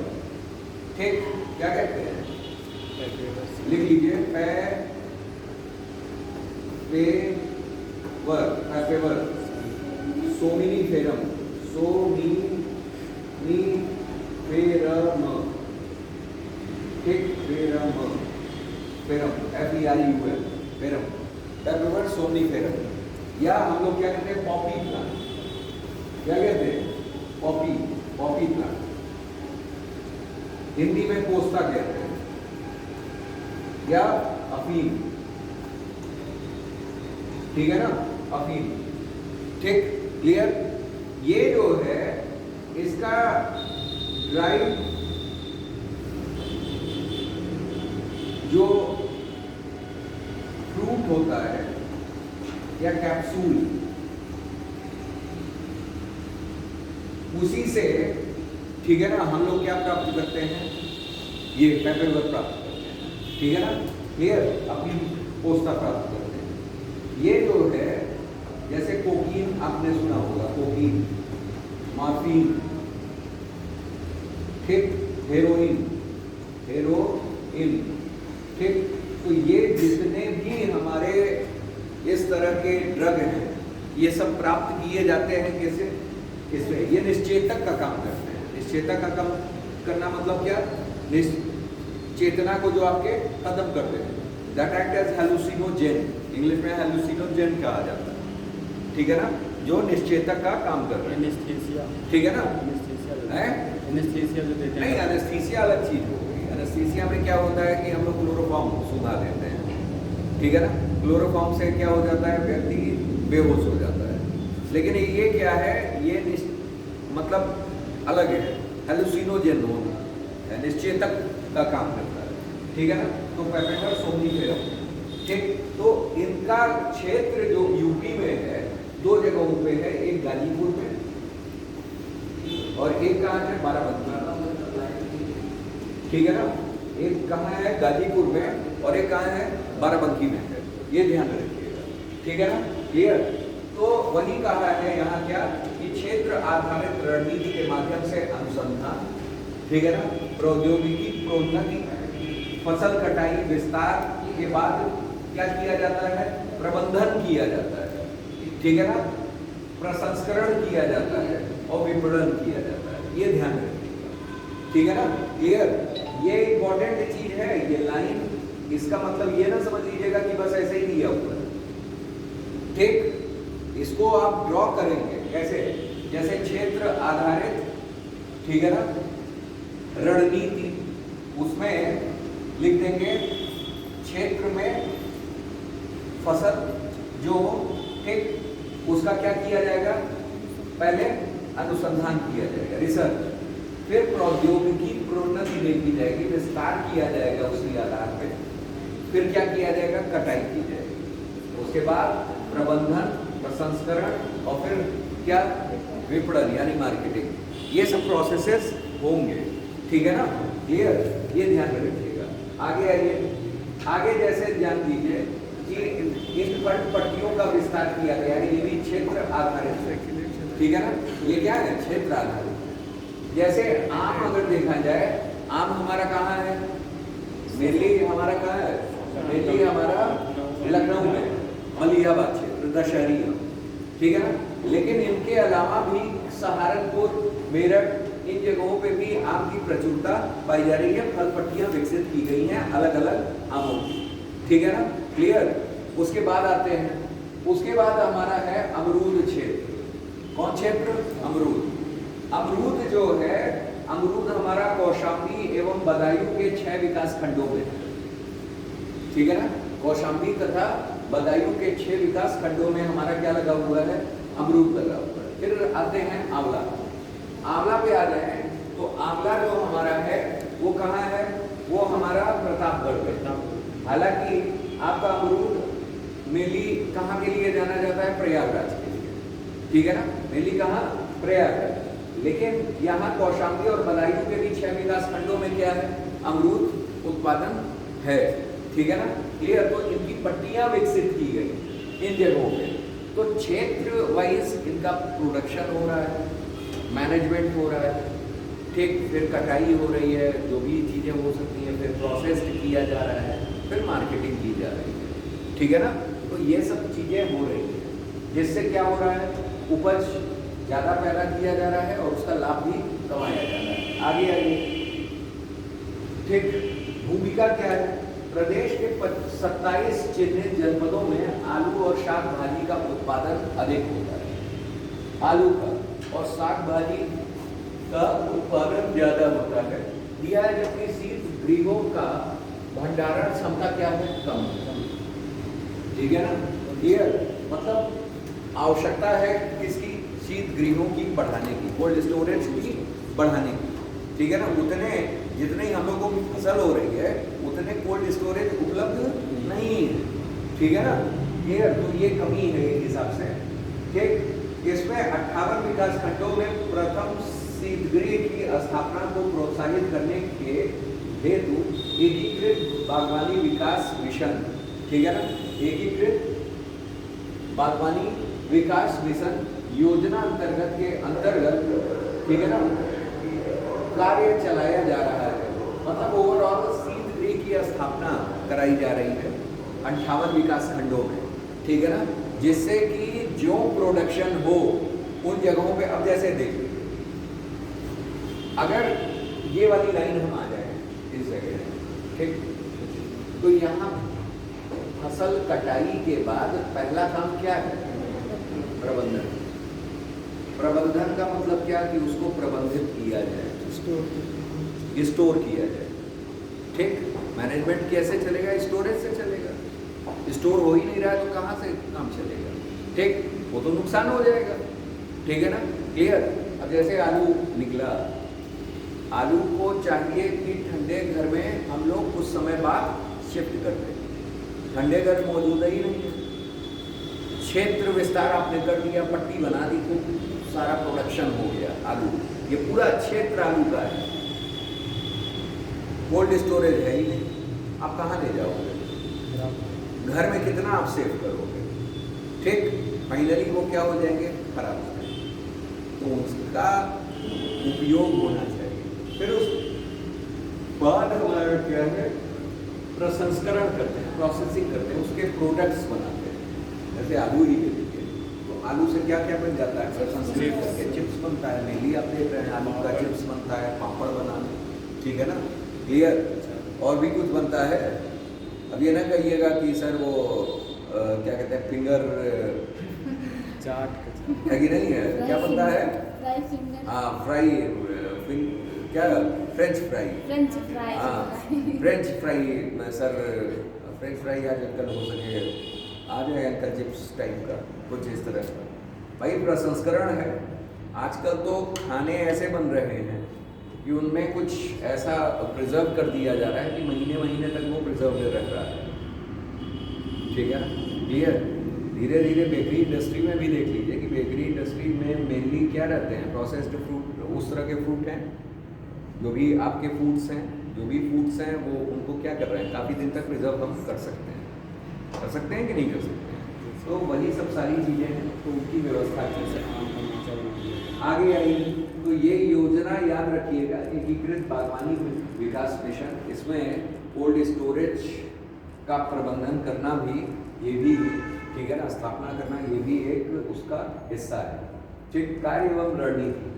ठीक? क्या कहते हैं? लिख लीजिए पेपेवर सोमनीफेरम, सोमनीफेरम, ठीक? Ferrum, ferrum, FERUM, ferrum, पेपेवर somniferum. या हम लोग क्या कहते हैं? Poppy plant. क्या कहते हैं? Poppy, Poppy plant. हिंदी में पोस्ता कहते हैं, या अफीम, ठीक है ना? अफीम, ठीक? क्लियर? ये जो है इसका ड्राइड जो फ्रूट होता है या कैप्सूल, उसी से, ठीक है ना, हम लोग क्या प्राप्त करते हैं, ये पेपर प्राप्त करते हैं, ठीक है ना, क्लियर, अपनी पोस्ता प्राप्त करते हैं। ये जो है, जैसे कोकीन आपने सुना होगा, कोकीन, मॉर्फिन, ठीक, हेरोइन, ठीक, तो ये जितने भी हमारे इस तरह के ड्रग हैं, ये सब प्राप्त किए जाते हैं कैसे, इसमें ये निश्चेतक का काम करते हैं। निश्चेतक का काम करना मतलब क्या, चेतना को जो आपके खत्म कर देते हैं, दैट एक्ट एज हेलुसिनोजेन, इंग्लिश में हेलुसिनोजेन कहा जाता है, ठीक है ना, जो निश्चेतक का काम कर रहे हैं, ठीक है ना, एनेस्थीसिया जो देते हैं, नहीं, एनेस्थीसिया अलग चीज हो गई। एनेस्थीसिया में क्या होता है कि हम लोग क्लोरोफॉर्म सुधा देते हैं, ठीक है ना, क्लोरोफॉर्म से क्या हो जाता है, व्यक्ति बेहोश हो जाता है। लेकिन ये क्या है, ये मतलब अलग है, हेलुसिनोजेन होना है, निश्चेतक का काम करता है, ठीक है ना। तो पेपेंडर सोमनीफेरम, ठीक, तो इनका क्षेत्र जो यूपी में है, दो जगहों पे है, एक गाजीपुर में और एक कहाँ है, बाराबंकी, ठीक है ना, एक कहाँ है गाजीपुर में और एक कहाँ है, बाराबंकी में है, ये ध्यान रखिएगा, ठीक है ना, क्लियर। तो वही कहा है यहाँ क्या कि क्षेत्र आधारित रणनीति के माध्यम से अनुसंधान, ठीक है ना, प्रौद्योगिकी प्रोन्नति, फसल कटाई विस्तार के बाद क्या किया जाता है, प्रबंधन किया जाता है, ठीक है ना, प्रसंस्करण किया जाता है और विपणन किया जाता है, ये ध्यान रखिएगा, ठीक है ना, क्लियर। ये इंपॉर्टेंट चीज है, ये लाइन, इसका मतलब ये ना समझ लीजिएगा कि बस ऐसे ही दिया हुआ है, ठीक, इसको आप ड्रॉ करेंगे कैसे, जैसे क्षेत्र आधारित, ठीक है ना, रणनीति, उसमें लिख देंगे क्षेत्र में फसल जो, ठीक, उसका क्या किया जाएगा, पहले अनुसंधान किया जाएगा, रिसर्च, फिर प्रौद्योगिकी प्रोन्नति देखी जाएगी, विस्तार किया जाएगा उसी आधार पे, फिर क्या किया जाएगा, कटाई की जाएगी, उसके बाद प्रबंधन, प्रसंस्करण और फिर क्या, विपणन यानी मार्केटिंग, ये सब प्रोसेसेस होंगे, ठीक है ना, क्लियर, ये ध्यान में रखिएगा। आगे आइए, आगे जैसे ध्यान दीजिए कि इन पट्टियों का विस्तार किया गया है, ये भी क्षेत्र आधारित है, ठीक है ना, ये क्या है, क्षेत्र आधारित। जैसे आम अगर देखा जाए, आम हमारा कहाँ है, मेनली हमारा कहाँ है, मेनली हमारा लखनऊ में, मलिहाबाद क्षेत्र, दशहरी, ठीक है ना, लेकिन इनके अलावा भी सहारनपुर, मेरठ, इन जगहों पे भी आम की प्रचुरता पाई जा रही है, फल पट्टियां विकसित की गई हैं अलग अलग आमों की, ठीक है ना, क्लियर। उसके बाद आते हैं, उसके बाद हमारा है अमरूद क्षेत्र, कौन क्षेत्र, अमरूद। अमरूद जो है, अमरूद हमारा कौशाम्बी एवं बदायूं के 6 विकास खंडों में है, ठीक है ना, कौशाम्बी तथा बदायूं के 6 विकास खंडों में हमारा क्या लगा हुआ है, अमरूद लगा हुआ है। फिर आते हैं आंवला, आंवला पे आ जाए तो आंवला जो हमारा है वो कहाँ है, वो हमारा प्रतापगढ़ में। हालांकि आपका अमरूद मेनली कहाँ के लिए जाना जाता है, प्रयागराज के लिए, ठीक है ना, मेनली कहाँ, प्रयागराज, लेकिन यहाँ कौशाम्बी और बदायूं के भी 6 विकास खंडों में क्या है, अमरूद उत्पादन है, ठीक है ना, क्लियर। तो इनकी पट्टियां विकसित की गई इन जगहों पे, तो क्षेत्र वाइज इनका प्रोडक्शन हो रहा है, मैनेजमेंट हो रहा है, ठीक, फिर कटाई हो रही है, जो भी चीज़ें हो सकती हैं, फिर प्रोसेस्ड किया जा रहा है, फिर मार्केटिंग की जा रही है, ठीक है ना। तो ये सब चीज़ें हो रही हैं, जिससे क्या हो रहा है, उपज ज़्यादा पैदा किया जा रहा है और उसका लाभ भी कमाया जा रहा है। आगे आइए, ठीक, भूमिका क्या है, प्रदेश के 27 चिन्हित जनपदों में आलू और शाक भाजी का उत्पादन अधिक होता है, आलू का और साग भाजी का उत्पादन ज्यादा होता है, दिया है, जबकि शीत गृहों का भंडारण क्षमता क्या है, कम, ठीक है ना, क्लियर। मतलब आवश्यकता है किसकी, शीत गृहों की बढ़ाने की, कोल्ड स्टोरेज की बढ़ाने की, ठीक है ना, उतने जितने ही हम लोगों की फसल हो रही है उतने कोल्ड स्टोरेज उपलब्ध नहीं है, ठीक है ना। ये तो ये कमी है एक हिसाब से, ठीक। इसमें 58 विकास खंडों में प्रथम शीतगृह की स्थापना को प्रोत्साहित करने के हेतु एकीकृत बागवानी विकास मिशन, ठीक है ना, एकीकृत बागवानी विकास मिशन योजना अंतर्गत, ठीक है ना, कार्य चलाया जा रहा है। मतलब ओवरऑल शीतगृह की स्थापना कराई जा रही है 58 विकास खंडों में, ठीक है ना, जिससे कि जो प्रोडक्शन हो उन जगहों पे, अब जैसे देखिए अगर ये वाली लाइन हम आ जाए इस जगह, ठीक, तो यहाँ फसल कटाई के बाद पहला काम क्या है? प्रबंधन। प्रबंधन का मतलब क्या कि उसको प्रबंधित किया जाए, स्टोर किया जाए, ठीक। मैनेजमेंट कैसे चलेगा? स्टोरेज से चलेगा। स्टोर हो ही नहीं रहा है तो कहाँ से काम चलेगा, ठीक, वो तो नुकसान हो जाएगा, ठीक है ना, क्लियर। अब जैसे आलू निकला, आलू को चाहिए कि ठंडे घर में हम लोग कुछ समय बाद शिफ्ट कर दें, ठंडे घर मौजूद ही नहीं है, क्षेत्र विस्तार आपने कर दिया, पट्टी बना दी, तो सारा प्रोडक्शन हो गया आलू, ये पूरा क्षेत्र आलू का है, कोल्ड स्टोरेज है ही नहीं, आप कहाँ ले जाओगे? घर में कितना आप सेव करोगे, ठीक। फाइनली वो क्या हो जाएंगे? खराब हो जाएंगे, तो उसका उपयोग होना चाहिए। फिर उस बाद हमारा क्या है? प्रसंस्करण करते हैं, प्रोसेसिंग करते हैं, उसके प्रोडक्ट्स बनाते हैं। जैसे आलू ही ले लीजिए, तो आलू से क्या क्या बन जाता है? प्रसंस्कृत करके चिप्स बनता है, मेनली आप देख रहे हैं आलू का चिप्स बनता है, पापड़ बनाना, ठीक है ना, क्लियर। और भी कुछ बनता है। अब ये ना कहिएगा कि सर वो क्या कहते हैं, फिंगर चाट है कि नहीं है, क्या बनता है? फ्राई फिंगर, हाँ, फ्राई, क्या, फ्रेंच फ्राई, हाँ, French fry. Sir French fry आज अंकल हो सके आ जाए, अंकल चिप्स टाइप का कुछ इस तरह का। भाई प्रसंस्करण है, आजकल तो खाने ऐसे बन रहे हैं कि उनमें कुछ ऐसा प्रिजर्व कर दिया जा रहा है कि महीने महीने तक वो प्रिजर्व रह रहा है, ठीक है ना, क्लियर। धीरे धीरे बेकरी इंडस्ट्री में भी देख लीजिए कि बेकरी इंडस्ट्री में मेनली क्या रहते हैं? प्रोसेस्ड फ्रूट, उस तरह के फ्रूट हैं जो भी आपके फूड्स हैं, जो भी फूड्स हैं वो उनको क्या कर रहे हैं? काफ़ी दिन तक प्रिजर्व हम कर सकते हैं कि नहीं कर सकते हैं? तो वही सब सारी चीज़ें हैं, तो उनकी व्यवस्था की सकते आगे आई। तो ये योजना याद रखिएगा, एकीकृत बागवानी विकास मिशन, इसमें कोल्ड स्टोरेज का प्रबंधन करना भी, ये भी, ठीक है ना, स्थापना करना, ये भी एक उसका हिस्सा है, ठीक। कार्य एवं रणनीति,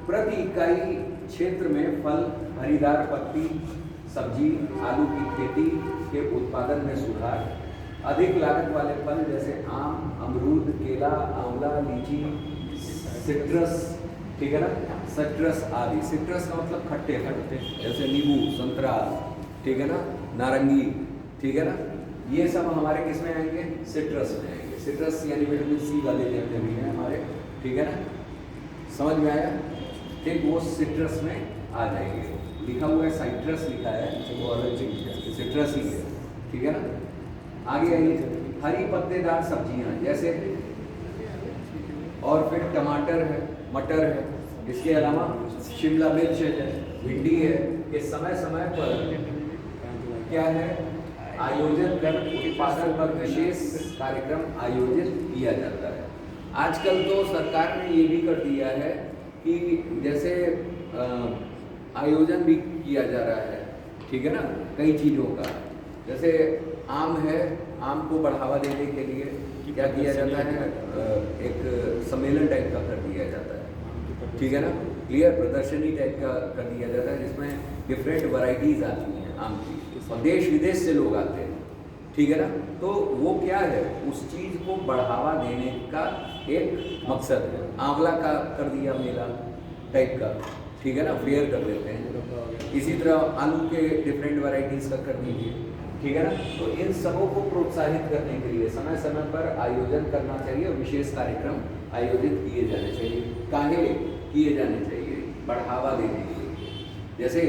प्रति इकाई क्षेत्र में फल, हरीदार पत्ती, सब्जी, आलू की खेती के उत्पादन में सुधार, अधिक लागत वाले फल जैसे आम, अमरूद, केला, आंवला, लीची, सिट्रस, ठीक है ना, सिट्रस आदि। सिट्रस का मतलब खट्टे खट्टे, जैसे नींबू, संतरा, ठीक है ना, नारंगी, ठीक है ना, ये सब हमारे किस में आएंगे? सिट्रस में आएंगे। सिट्रस यानी विटामिन सी वाले जितने भी हैं हमारे, ठीक है ना, समझ में आया, ठीक, वो सिट्रस में आ जाएंगे। लिखा हुआ है साइट्रस लिखा है, वो अलग चीज है, सिट्रस ही है, ठीक है ना। आगे आइए, हरी पत्तेदार सब्जियां जैसे, और फिर टमाटर है, मटर है, इसके अलावा शिमला मिर्च है, भिंडी है, ये समय समय पर क्या है? आयोजन कर उत्पादन पर विशेष कार्यक्रम आयोजित किया जाता है। आजकल तो सरकार ने ये भी कर दिया है कि जैसे आयोजन भी किया जा रहा है, ठीक है ना, कई चीज़ों का। जैसे आम है, आम को बढ़ावा देने के लिए क्या किया जाता है? एक सम्मेलन टाइप का कर दिया जाता है, ठीक है ना, क्लियर, प्रदर्शनी टाइप का कर दिया जाता है, जिसमें डिफरेंट वैरायटीज आती हैं आम की, और देश विदेश से लोग आते हैं, ठीक है ना। तो वो क्या है? उस चीज़ को बढ़ावा देने का एक मकसद है। आंवला का कर दिया मेला टाइप का, ठीक है ना, फेयर कर देते हैं। इसी तरह आलू के डिफरेंट वैरायटीज़ का कर दीजिए, ठीक है ना। तो इन सबों को प्रोत्साहित करने के लिए समय समय पर आयोजन करना चाहिए और विशेष कार्यक्रम आयोजित किए जाने चाहिए। काहे किए जाने चाहिए? बढ़ावा देने के लिए, जैसे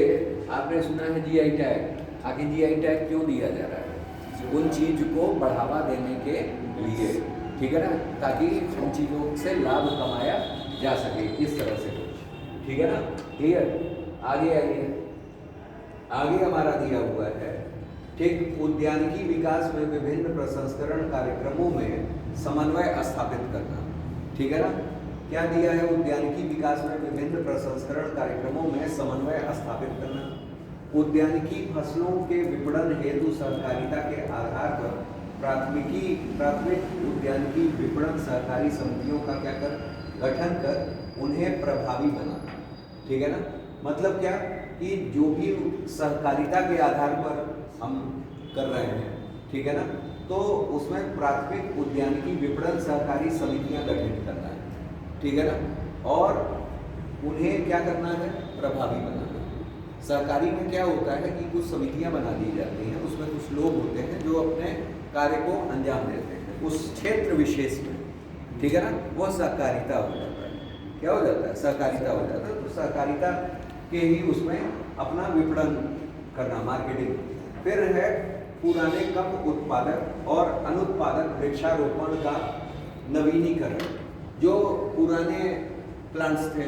आपने सुना है जीआई टैग, आगे जीआई टैग क्यों दिया जा रहा है? उन चीज को बढ़ावा देने के लिए, ठीक है ना, ताकि उन चीज़ों से लाभ कमाया जा सके, इस तरह से कुछ, ठीक है ना, क्लियर। आगे आइए, आगे हमारा दिया हुआ है, ठीक, उद्यानिकी विकास में विभिन्न प्रसंस्करण कार्यक्रमों में समन्वय स्थापित करना, ठीक है ना। क्या दिया है? उद्यानिकी विकास में विभिन्न प्रसंस्करण कार्यक्रमों में समन्वय स्थापित करना। उद्यानिकी फसलों के विपणन हेतु सहकारिता के आधार पर प्राथमिक उद्यानिकी विपणन सहकारी समितियों का क्या कर गठन कर उन्हें प्रभावी बनाना, ठीक है ना। मतलब क्या कि जो भी सहकारिता के आधार पर हम कर रहे हैं, ठीक है ना, तो उसमें प्राथमिक उद्यानिकी विपणन सहकारी समितियां गठित करना है, ठीक है ना, और उन्हें क्या करना है? प्रभावी बनाना। सहकारी में क्या होता है कि कुछ समितियां बना दी जाती हैं, उसमें कुछ लोग होते हैं जो अपने कार्य को अंजाम देते हैं उस क्षेत्र विशेष में, ठीक है ना, वो सहकारिता हो जाता है। क्या हो जाता है? सहकारिता हो जाता है। तो सहकारिता के ही उसमें अपना विपणन करना, मार्केटिंग। फिर है पुराने कम उत्पादक और अनुत्पादक वृक्षारोपण का नवीनीकरण। जो पुराने प्लांट्स थे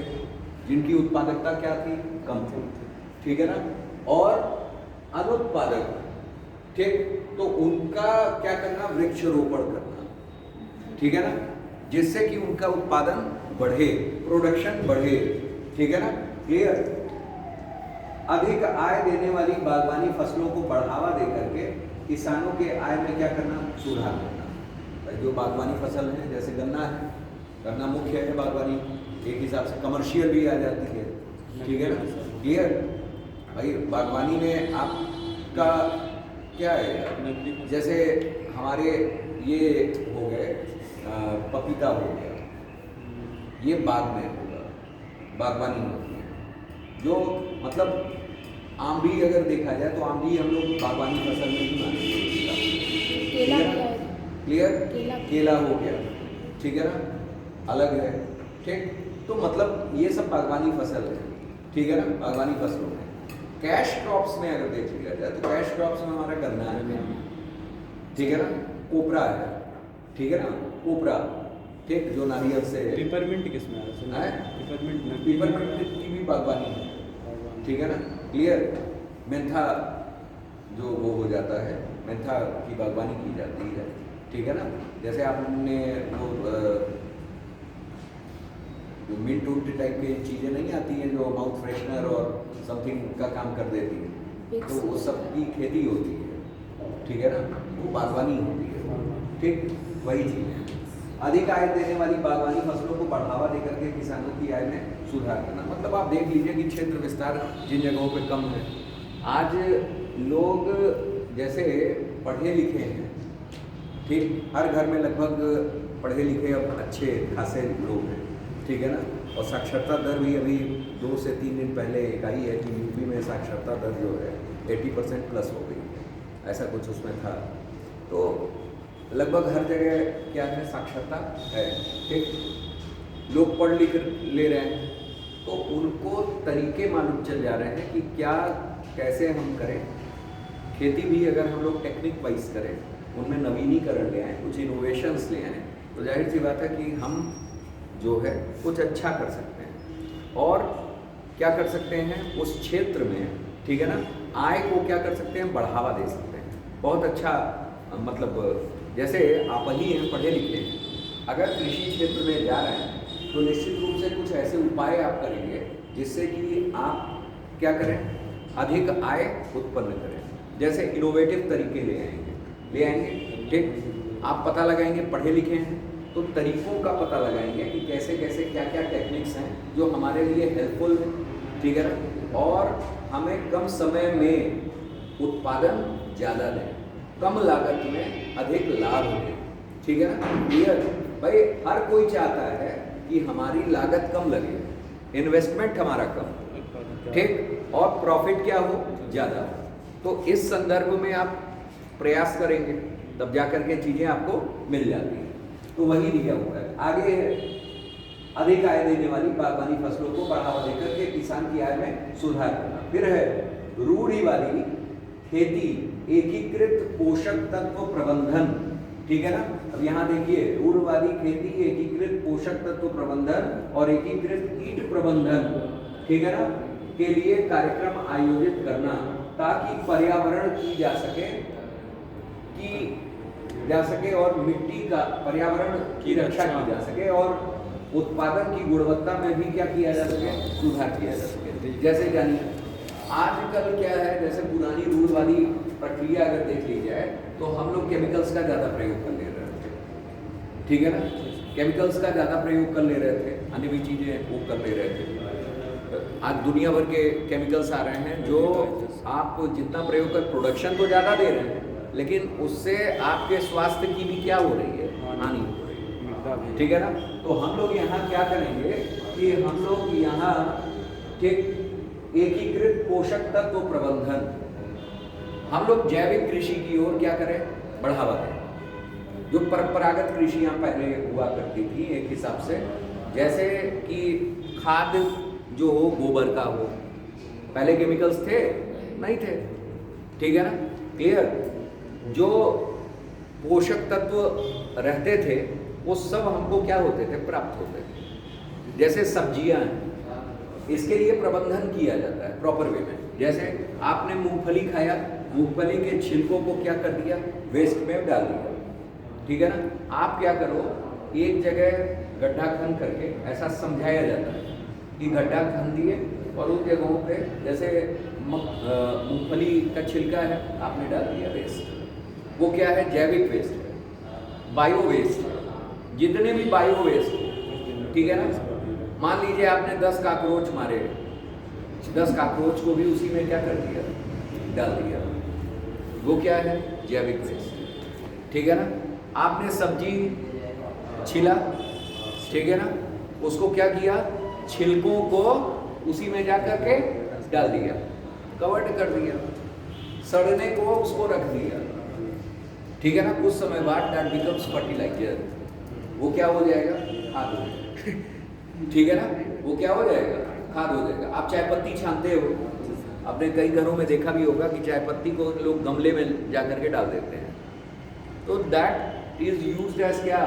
जिनकी उत्पादकता क्या थी? कम थी, ठीक है ना, और अनुत्पादक, ठीक, तो उनका क्या करना? वृक्षारोपण करना, ठीक है ना, जिससे कि उनका उत्पादन बढ़े, प्रोडक्शन बढ़े, ठीक है ना, क्लियर। अधिक आय देने वाली बागवानी फसलों को बढ़ावा दे करके किसानों के आय में क्या करना? सुधार करना। जो बागवानी फसल है, जैसे गन्ना है, गन्ना मुख्य है बागवानी, एक हिसाब से कमर्शियल भी आ जाती है, ठीक है ना, क्लियर। भाई बागवानी में आपका क्या है? जैसे हमारे ये हो गए पपीता हो गया, ये बाग में होगा, बागवानी होती है। जो मतलब आम भी अगर देखा जाए तो आम भी हम लोग बागवानी फसल में ही मानेंगे। क्लियर, केला हो गया, ठीक है ना, अलग है, ठीक। तो मतलब ये सब बागवानी फसल है, ठीक है ना, बागवानी फसलों में। कैश क्रॉप्स में अगर देख लिया जाए तो कैश क्रॉप्स में हमारा गन्ना है, ठीक है ना, कोपरा है, ठीक है ना, कोपरा, ठीक, जो नारियल से। पिपरमिंट किसमें है? पिपरमिंट की भी बागवानी है, ठीक है ना, क्लियर। मेंथा जो वो हो जाता है, मेंथा की बागवानी की जाती है, ठीक है ना। जैसे आपने वो जो मिंट उंट टाइप की चीज़ें नहीं आती हैं जो माउथ फ्रेशनर और समथिंग का काम कर देती है, तो वो सब की खेती होती है, ठीक है ना, वो बागवानी होती है, ठीक, वही चीज़ है। अधिक आय देने वाली बागवानी फसलों को बढ़ावा देकर के किसानों की आय में सुधार करना। मतलब आप देख लीजिए कि क्षेत्र विस्तार जिन जगहों पे कम है, आज लोग जैसे पढ़े लिखे हैं, ठीक, हर घर में लगभग पढ़े लिखे अब अच्छे खासे लोग हैं, ठीक है ना, और साक्षरता दर भी अभी 2 से 3 दिन पहले एक आई है कि यूपी में साक्षरता दर जो है 80% प्लस हो गई है, ऐसा कुछ उसमें था। तो लगभग हर जगह क्या है? साक्षरता है, ठीक, लोग पढ़ लिख ले रहे हैं, तो उनको तरीके मालूम चल जा रहे हैं कि क्या कैसे हम करें। खेती भी अगर हम लोग टेक्निक वाइज करें, उनमें नवीनीकरण ले आएँ, कुछ इनोवेशंस ले आएँ, तो जाहिर सी बात है कि हम जो है कुछ अच्छा कर सकते हैं। और क्या कर सकते हैं? उस क्षेत्र में, ठीक है ना, आय को क्या कर सकते हैं? बढ़ावा दे सकते हैं। बहुत अच्छा, मतलब जैसे आप ही हैं, पढ़े लिखे हैं, अगर कृषि क्षेत्र में जा रहे हैं तो निश्चित रूप से कुछ ऐसे उपाय आप करेंगे जिससे कि आप क्या करें? अधिक आय उत्पन्न करें। जैसे इनोवेटिव तरीके ले आएंगे, ठीक, आप पता लगाएंगे, पढ़े लिखे हैं तो तरीकों का पता लगाएंगे कि कैसे कैसे क्या क्या टेक्निक्स हैं जो हमारे लिए हेल्पफुल हैं, ठीक है ना, और हमें कम समय में उत्पादन ज़्यादा दें, कम लागत में अधिक लाभ दें, ठीक है ना, क्लियर। भाई हर कोई चाहता है कि हमारी लागत कम लगे, इन्वेस्टमेंट हमारा कम, ठीक, और प्रॉफिट क्या हो? ज़्यादा। तो इस संदर्भ में आप प्रयास करेंगे तब जा कर के चीज़ें आपको मिल जाती हैं। तो वही दिया हुआ है। आगे है अधिक आय देने वाली बागवानी फसलों को बढ़ावा देकर के किसान की आय में सुधार करना। फिर है रूढ़िवादी खेती, एकीकृत पोषक तत्व प्रबंधन, ठीक है ना। अब यहाँ देखिए, रूढ़िवादी खेती, एकीकृत पोषक तत्व प्रबंधन और एकीकृत कीट प्रबंधन, ठीक है ना, के लिए कार्यक्रम आयोजित करना ताकि पर्यावरण की जा सके और मिट्टी का पर्यावरण की रक्षा की जा सके और उत्पादन की गुणवत्ता में भी क्या किया जा सके, सुधार किया जा सके। जैसे जानिए आजकल क्या है, जैसे पुरानी रूढ़िवादी प्रक्रिया अगर देख ली जाए तो हम लोग केमिकल्स का ज़्यादा प्रयोग कर ले रहे थे, ठीक है ना, केमिकल्स का ज़्यादा प्रयोग कर ले रहे थे, अन्य भी चीज़ें वो कर ले रहे थे। आज दुनिया भर के केमिकल्स आ रहे हैं जो आप जितना प्रयोग कर, प्रोडक्शन तो ज़्यादा दे रहे हैं लेकिन उससे आपके स्वास्थ्य की भी क्या हो रही है, हानि हो रही है, ठीक है ना। तो हम लोग यहाँ क्या करेंगे कि हम लोग यहाँ ठीक एकीकृत पोषक तत्व प्रबंधन, हम लोग जैविक कृषि की ओर क्या करें, बढ़ावा दें। जो परंपरागत कृषियाँ पहले हुआ करती थी एक हिसाब से, जैसे कि खाद जो हो गोबर का हो, पहले केमिकल्स थे नहीं थे, ठीक है ना, क्लियर। जो पोषक तत्व रहते थे वो सब हमको क्या होते थे, प्राप्त होते थे। जैसे सब्जियां हैं, इसके लिए प्रबंधन किया जाता है प्रॉपर वे में। जैसे आपने मूंगफली खाया, मूंगफली के छिलकों को क्या कर दिया, वेस्ट में डाल दिया, ठीक है ना। आप क्या करो, एक जगह गड्ढा खन करके, ऐसा समझाया जाता है कि गड्ढा खन दिए और उन जगहों पे जैसे मूंगफली का छिलका है आपने डाल दिया वेस्ट, वो क्या है, जैविक वेस्ट है, बायो वेस्ट है। जितने भी बायो वेस्ट, ठीक है ना, मान लीजिए आपने 10 काकरोच मारे, 10 काकरोच को भी उसी में क्या कर दिया, डाल दिया, वो क्या है, जैविक वेस्ट, ठीक है ना। आपने सब्जी छिला, ठीक है ना, उसको क्या किया, छिलकों को उसी में जा करके डाल दिया, कवर्ड कर दिया, सड़ने को उसको रख दिया, ठीक है ना। कुछ समय बाद दैट बिकम्स फर्टिलाइजर, वो क्या हो जाएगा, खाद हो जाएगा, ठीक है ना, वो क्या हो जाएगा, खाद हो जाएगा। आप चाय पत्ती छानते हो, आपने कई घरों में देखा भी होगा कि चाय पत्ती को लोग गमले में जा करके डाल देते हैं, तो दैट इज यूज्ड एज क्या,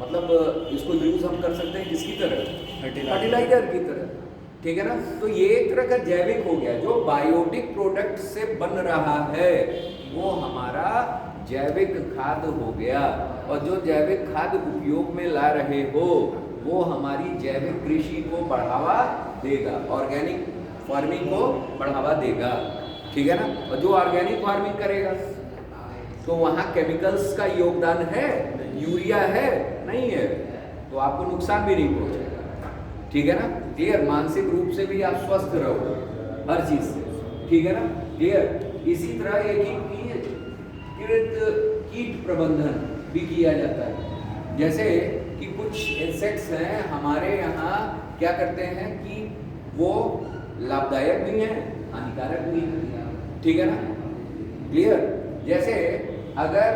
मतलब इसको यूज हम कर सकते हैं किसकी तरह, फर्टिलाइजर की तरह, ठीक है ना। तो ये एक तरह का जैविक हो गया, जो बायोटिक प्रोडक्ट से बन रहा है वो हमारा जैविक खाद हो गया। और जो जैविक खाद उपयोग में ला रहे हो वो हमारी जैविक कृषि को बढ़ावा देगा, ऑर्गेनिक फार्मिंग को बढ़ावा देगा, ठीक है ना। और जो ऑर्गेनिक फार्मिंग करेगा तो वहाँ केमिकल्स का योगदान है, यूरिया है नहीं है, तो आपको नुकसान भी नहीं पहुँचेगा, ठीक है ना, क्लियर। मानसिक रूप से भी आप स्वस्थ रहो हर चीज से, ठीक है ना, क्लियर। इसी तरह एकीकृत कीट प्रबंधन भी किया जाता है। जैसे कि कुछ इंसेक्ट्स हैं हमारे यहाँ, क्या करते हैं कि वो लाभदायक भी हैं, हानिकारक भी हैं, ठीक है ना, क्लियर। जैसे अगर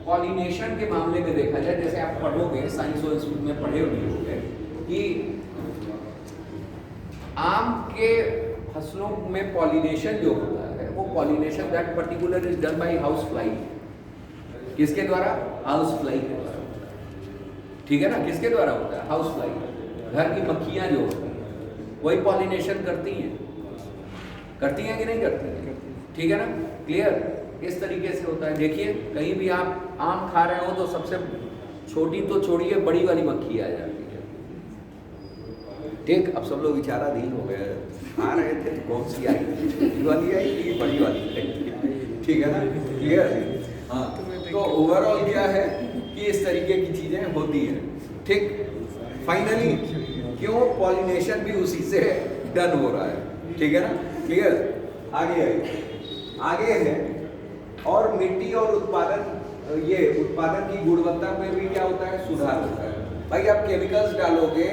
पॉलिनेशन के मामले में देखा जाए, जैसे आप पढ़ोगे साइंस और इंस्टीट्यूट में पढ़े हुए होंगे कि आम के फसलों में पॉलिनेशन जो होता है वो pollination that particular is done by house fly. किसके द्वारा, हाउस फ्लाई के द्वारा, ठीक है ना, किसके द्वारा होता है, हाउस फ्लाई। घर की मक्खियां जो होती हैं वही पॉलिनेशन करती हैं कि नहीं करती, ठीक है ना, क्लियर। इस तरीके से होता है। देखिए कहीं भी आप आम खा रहे हो तो सबसे छोटी तो छोड़िए, बड़ी वाली मक्खी आ जाती है, ठीक। अब सब लोग विचाराधीन हो गए, खा रहे थे कौन सी आई, छोटी वाली आई कि बड़ी वाली आई, ठीक है ना, क्लियर। हाँ, तो ओवरऑल क्या है कि इस तरीके की चीजें होती हैं, ठीक। फाइनली क्यों, पॉलिनेशन भी उसी से डन हो रहा है, ठीक है ना, क्लियर। आगे है और मिट्टी और उत्पादन की गुणवत्ता में भी क्या होता है, सुधार होता है। भाई आप केमिकल्स डालोगे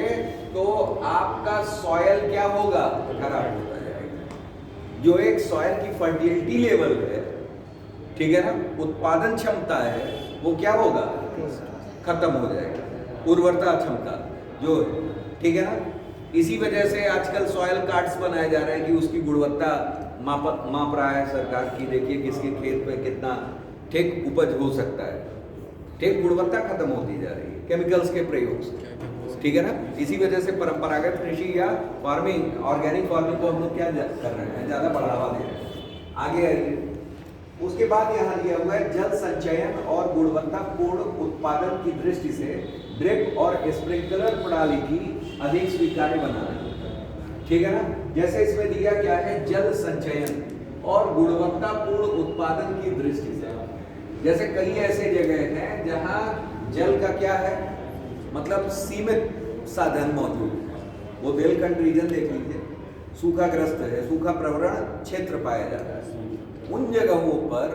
तो आपका सॉयल क्या होगा, खराब होता जाएगा। जो एक सॉयल की फर्टिलिटी लेवल है, ठीक है ना, उत्पादन क्षमता है, वो क्या होगा, खत्म हो जाएगा। उर्वरता क्षमता जो, ठीक है ना। इसी वजह से आजकल सॉयल कार्ड्स बनाए जा रहे हैं कि उसकी गुणवत्ता माप रहा है सरकार की, देखिए किसके खेत पे कितना ठीक उपज हो सकता है, ठीक गुणवत्ता खत्म होती जा रही है केमिकल्स के प्रयोग से, ठीक है ना। इसी वजह से परंपरागत कृषि या फार्मिंग, ऑर्गेनिक फार्मिंग को हम लोग क्या कर रहे हैं, ज़्यादा बढ़ावा दे रहे हैं। आगे आइए, उसके बाद यहाँ दिया हुआ है जल संचयन और गुणवत्तापूर्ण उत्पादन की दृष्टि से ड्रिप और स्प्रिंकलर प्रणाली की अधिक स्वीकार्य बनाना, ठीक है ना। जैसे इसमें दिया क्या है, जल संचयन और गुणवत्तापूर्ण उत्पादन की दृष्टि से, जैसे कई ऐसे जगह हैं जहां जल का क्या है, मतलब सीमित साधन मौजूद है। वो बुंदेलखंड रीजन देख लीजिए, सूखाग्रस्त है, सूखा प्रवण क्षेत्र पाया जाता है। उन जगहों पर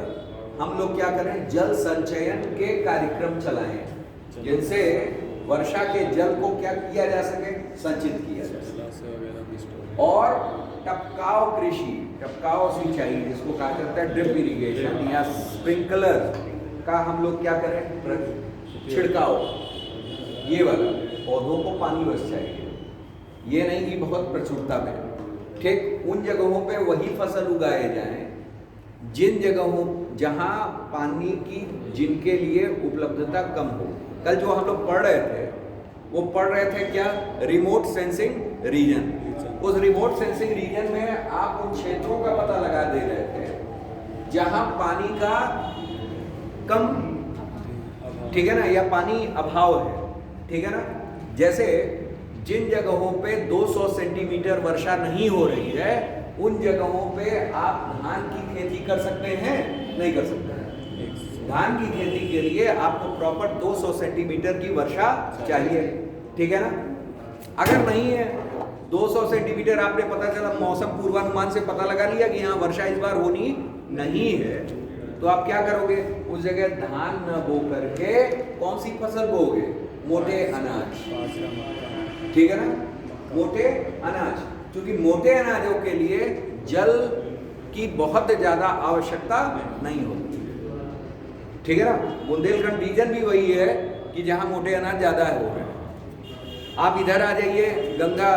हम लोग क्या करें, जल संचयन के कार्यक्रम चलाएं, जिनसे वर्षा के जल को क्या किया जा सके, संचित किया जा सके। और टपकाव कृषि, टपकाव सिंचाई जिसको कहा जाता है ड्रिप इरिगेशन या स्प्रिंकलर का हम लोग क्या करें, छिड़काव, ये वाला, पौधों को पानी बस चाहिए, ये नहीं कि बहुत प्रचुरता में, ठीक। उन जगहों पे वही फसल उगाए जाएं जिन जगहों जहां पानी की जिनके लिए उपलब्धता कम हो। कल जो हम लोग पढ़ रहे थे, वो पढ़ रहे थे क्या, रिमोट सेंसिंग रीजन। उस रिमोट सेंसिंग रीजन में आप उन क्षेत्रों का पता लगा दे रहे थे जहां पानी का कम, ठीक है ना, या पानी अभाव है, ठीक है ना। जैसे जिन जगहों पे 200 सेंटीमीटर वर्षा नहीं हो रही है, उन जगहों पे आप धान की खेती कर सकते हैं, नहीं कर सकते हैं। धान की खेती के लिए आपको प्रॉपर 200 सेंटीमीटर की वर्षा चाहिए, ठीक है ना। अगर नहीं है 200 सेंटीमीटर, आपने पता चला मौसम पूर्वानुमान से पता लगा लिया कि यहाँ वर्षा इस बार होनी नहीं है, तो आप क्या करोगे, उस जगह धान न बो करके कौन सी फसल बोगे, मोटे अनाज, ठीक है ना, मोटे अनाज। क्योंकि मोटे अनाजों के लिए जल की बहुत ज्यादा आवश्यकता नहीं होती, ठीक है ना। बुंदेलखंड रीजन भी वही है कि जहां मोटे अनाज ज्यादा हो रहे हैं। आप इधर आ जाइए, गंगा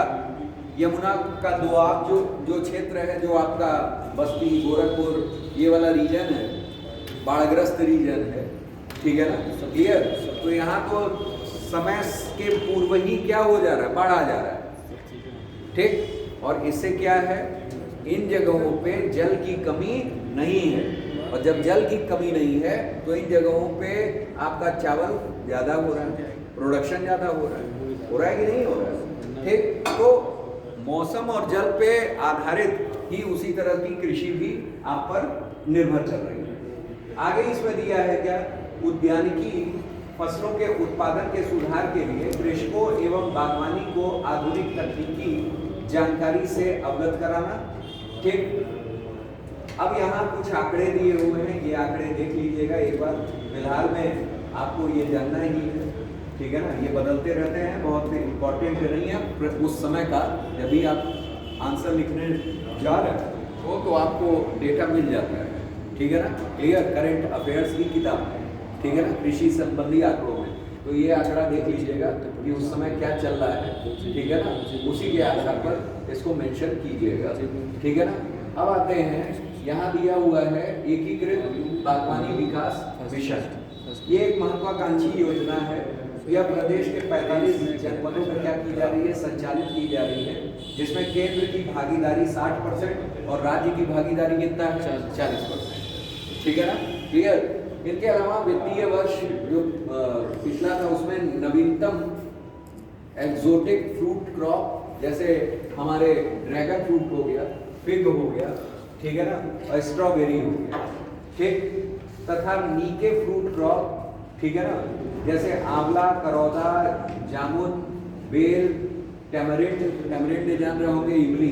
यमुना का दोआब जो क्षेत्र है, जो आपका बस्ती गोरखपुर ये वाला रीजन है, बाढ़ग्रस्त रीजन है, ठीक है ना, क्लियर। तो यहाँ तो समय के पूर्व ही क्या हो जा रहा है, बाढ़ आ जा रहा है, ठीक। और इससे क्या है, इन जगहों पे जल की कमी नहीं है, और जब जल की कमी नहीं है तो इन जगहों पे आपका चावल ज़्यादा हो रहा है, प्रोडक्शन ज़्यादा हो रहा है कि नहीं हो रहा है, ठीक। तो मौसम और जल पे आधारित ही उसी तरह की कृषि भी आप पर निर्भर कर रही है। आगे इसमें दिया है क्या, उद्यानिकी फसलों के उत्पादन के सुधार के लिए कृषकों एवं बागवानी को आधुनिक तकनीकी जानकारी से अवगत कराना, ठीक। अब यहाँ कुछ आंकड़े दिए हुए हैं, ये आंकड़े देख लीजिएगा एक बार, फिलहाल में आपको ये जानना ही है, ठीक है ना। ये बदलते रहते हैं, बहुत इम्पोर्टेंट नहीं है उस समय का, जब भी आप आंसर लिखने जा रहे हैं तो आपको डेटा मिल जाता है, ठीक है ना। क्लियर, करंट अफेयर्स की किताब है, ठीक है ना, कृषि संबंधी आंकड़ों में। तो ये आंकड़ा देख लीजिएगा कि उस समय क्या चल रहा है, ठीक है ना, उसी के आधार पर इसको मेंशन कीजिएगा, ठीक है ना। अब आते हैं, यहाँ दिया हुआ है एकीकृत बागवानी विकास मिशन। ये एक महत्वाकांक्षी योजना है, यह प्रदेश के 45 जनपदों में क्या की जा रही है, संचालित की जा रही है, जिसमें केंद्र की भागीदारी 60% और राज्य की भागीदारी कितना है, 40%, ठीक है ना, क्लियर। इनके अलावा वित्तीय वर्ष जो पिछला था उसमें नवीनतम एक्सोटिक फ्रूट क्रॉप, जैसे हमारे ड्रैगन फ्रूट हो गया, फिग हो गया, ठीक है ना, और स्ट्रॉबेरी हो गया, ठीक, तथा नीके फ्रूट क्रॉप, ठीक है ना, जैसे आंवला, करौदा, जामुन, बेल, टैमरिंड जान रहे होंगे, इमली,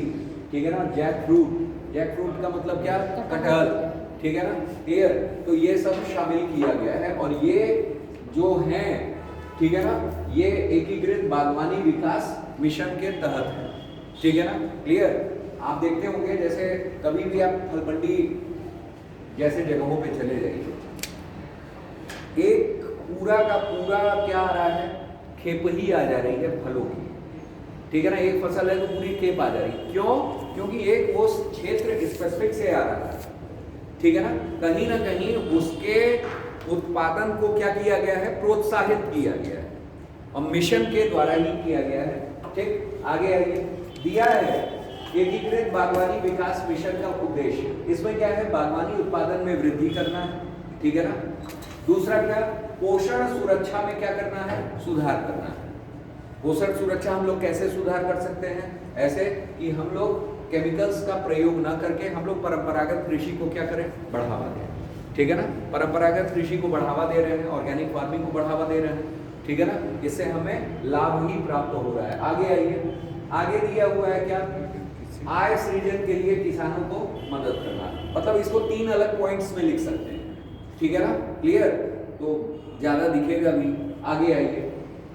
ठीक है ना, जैक फ्रूट का मतलब क्या, कटहल, ठीक है ना, क्लियर। तो ये सब शामिल किया गया है, और ये जो है, ठीक है ना, ये एकीकृत बागवानी विकास मिशन के तहत है, ठीक है ना, क्लियर। आप देखते होंगे, जैसे कभी भी आप फल मंडी जैसे जगहों पे चले जाइए, एक पूरा का पूरा क्या आ रहा है, खेप ही आ जा रही है फलों की, ठीक है ना, एक फसल है तो पूरी खेप आ जा रही। क्यों? क्योंकि एक वो क्षेत्र स्पेसिफिक से आ रहा है, ठीक है ना कहीं उसके उत्पादन को क्या किया गया है, प्रोत्साहित किया गया है, और मिशन के द्वारा ही किया गया है। ठीक, आगे आइए, दिया है एकीकृत बागवानी विकास मिशन का उद्देश्य, इसमें क्या है, बागवानी उत्पादन में वृद्धि करना है, ठीक है ना। दूसरा क्या, पोषण सुरक्षा में क्या करना है, सुधार करना है। पोषण सुरक्षा हम लोग कैसे सुधार कर सकते हैं, ऐसे कि हम लोग केमिकल्स का प्रयोग ना करके हम लोग परंपरागत कृषि को क्या करें, बढ़ावा दें, ठीक है ना। परंपरागत कृषि को बढ़ावा दे रहे हैं, ऑर्गेनिक फार्मिंग को बढ़ावा दे रहे हैं, ठीक है ना, इससे हमें लाभ ही प्राप्त हो रहा है। आगे आइए, आगे दिया हुआ है क्या, आय सृजन के लिए किसानों को मदद करना, मतलब इसको 3 अलग पॉइंट्स में लिख सकते हैं, ठीक है ना, क्लियर, तो ज्यादा दिखेगा भी। आगे आइए,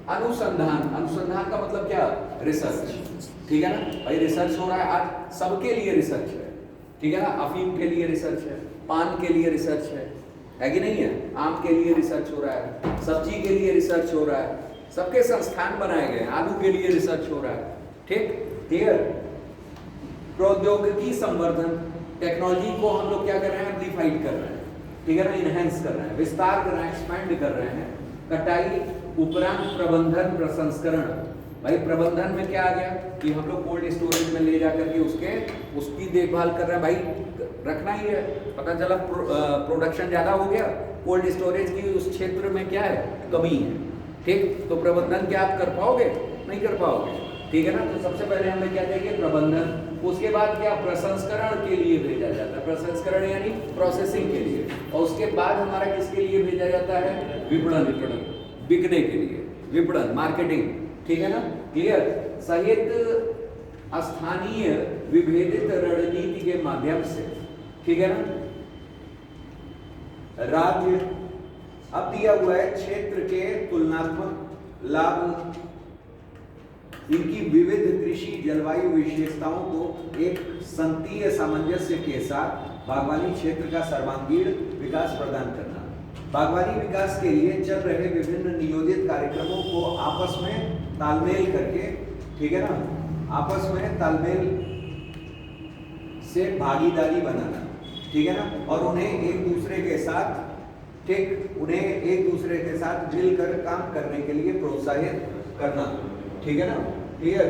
अनुसंधान, अनुसंधान का मतलब क्या, रिसर्च, ठीक है ना भाई, रिसर्च हो रहा है, आज सबके लिए रिसर्च है, ठीक है ना, अफीम के लिए रिसर्च है, पान के लिए रिसर्च है कि नहीं है, आम के लिए रिसर्च हो रहा है, सब्जी के लिए रिसर्च हो रहा है, सबके संस्थान बनाए गए हैं, आलू के लिए रिसर्च हो रहा है, ठीक, क्लियर। प्रौद्योगिकी संवर्धन, टेक्नोलॉजी को हम लोग क्या कर रहे हैं, एम्प्लीफाइड कर रहे हैं, ठीक है ना, इनहेंस कर रहे हैं, विस्तार कर रहे हैं, एक्सपेंड कर रहे हैं। कटाई उपरांत प्रबंधन प्रसंस्करण, भाई प्रबंधन में क्या आ गया कि हम लोग कोल्ड स्टोरेज में ले जाकर के उसकी देखभाल कर रहे हैं, भाई रखना ही है, पता चला प्रोडक्शन ज़्यादा हो गया, कोल्ड स्टोरेज की उस क्षेत्र में क्या है, कमी है, ठीक, तो प्रबंधन क्या आप कर पाओगे, नहीं कर पाओगे, ठीक है ना। तो सबसे पहले हमें क्या चाहिए, प्रबंधन, उसके बाद क्या, प्रसंस्करण के लिए भेजा जाता है, प्रसंस्करण यानी प्रोसेसिंग के लिए, और उसके बाद हमारा किसके लिए भेजा जाता है, विपणन, बिकने के लिए, विपणन, मार्केटिंग, ठीक है ना, क्लियर। सहित स्थानीय विभेदित रणनीति के माध्यम से, ठीक है ना, राज्य, अब दिया हुआ है क्षेत्र के तुलनात्मक लाभ, इनकी विविध कृषि जलवायु विशेषताओं को एक संतीय सामंजस्य के साथ बागवानी क्षेत्र का सर्वांगीण विकास प्रदान करना, बागवानी विकास के लिए चल रहे विभिन्न नियोजित कार्यक्रमों को आपस में तालमेल करके, ठीक है ना, आपस में तालमेल से भागीदारी बनाना, ठीक है ना, और उन्हें एक दूसरे के साथ, ठीक, उन्हें एक दूसरे के साथ मिलकर काम करने के लिए प्रोत्साहित करना, ठीक है ना, क्लियर।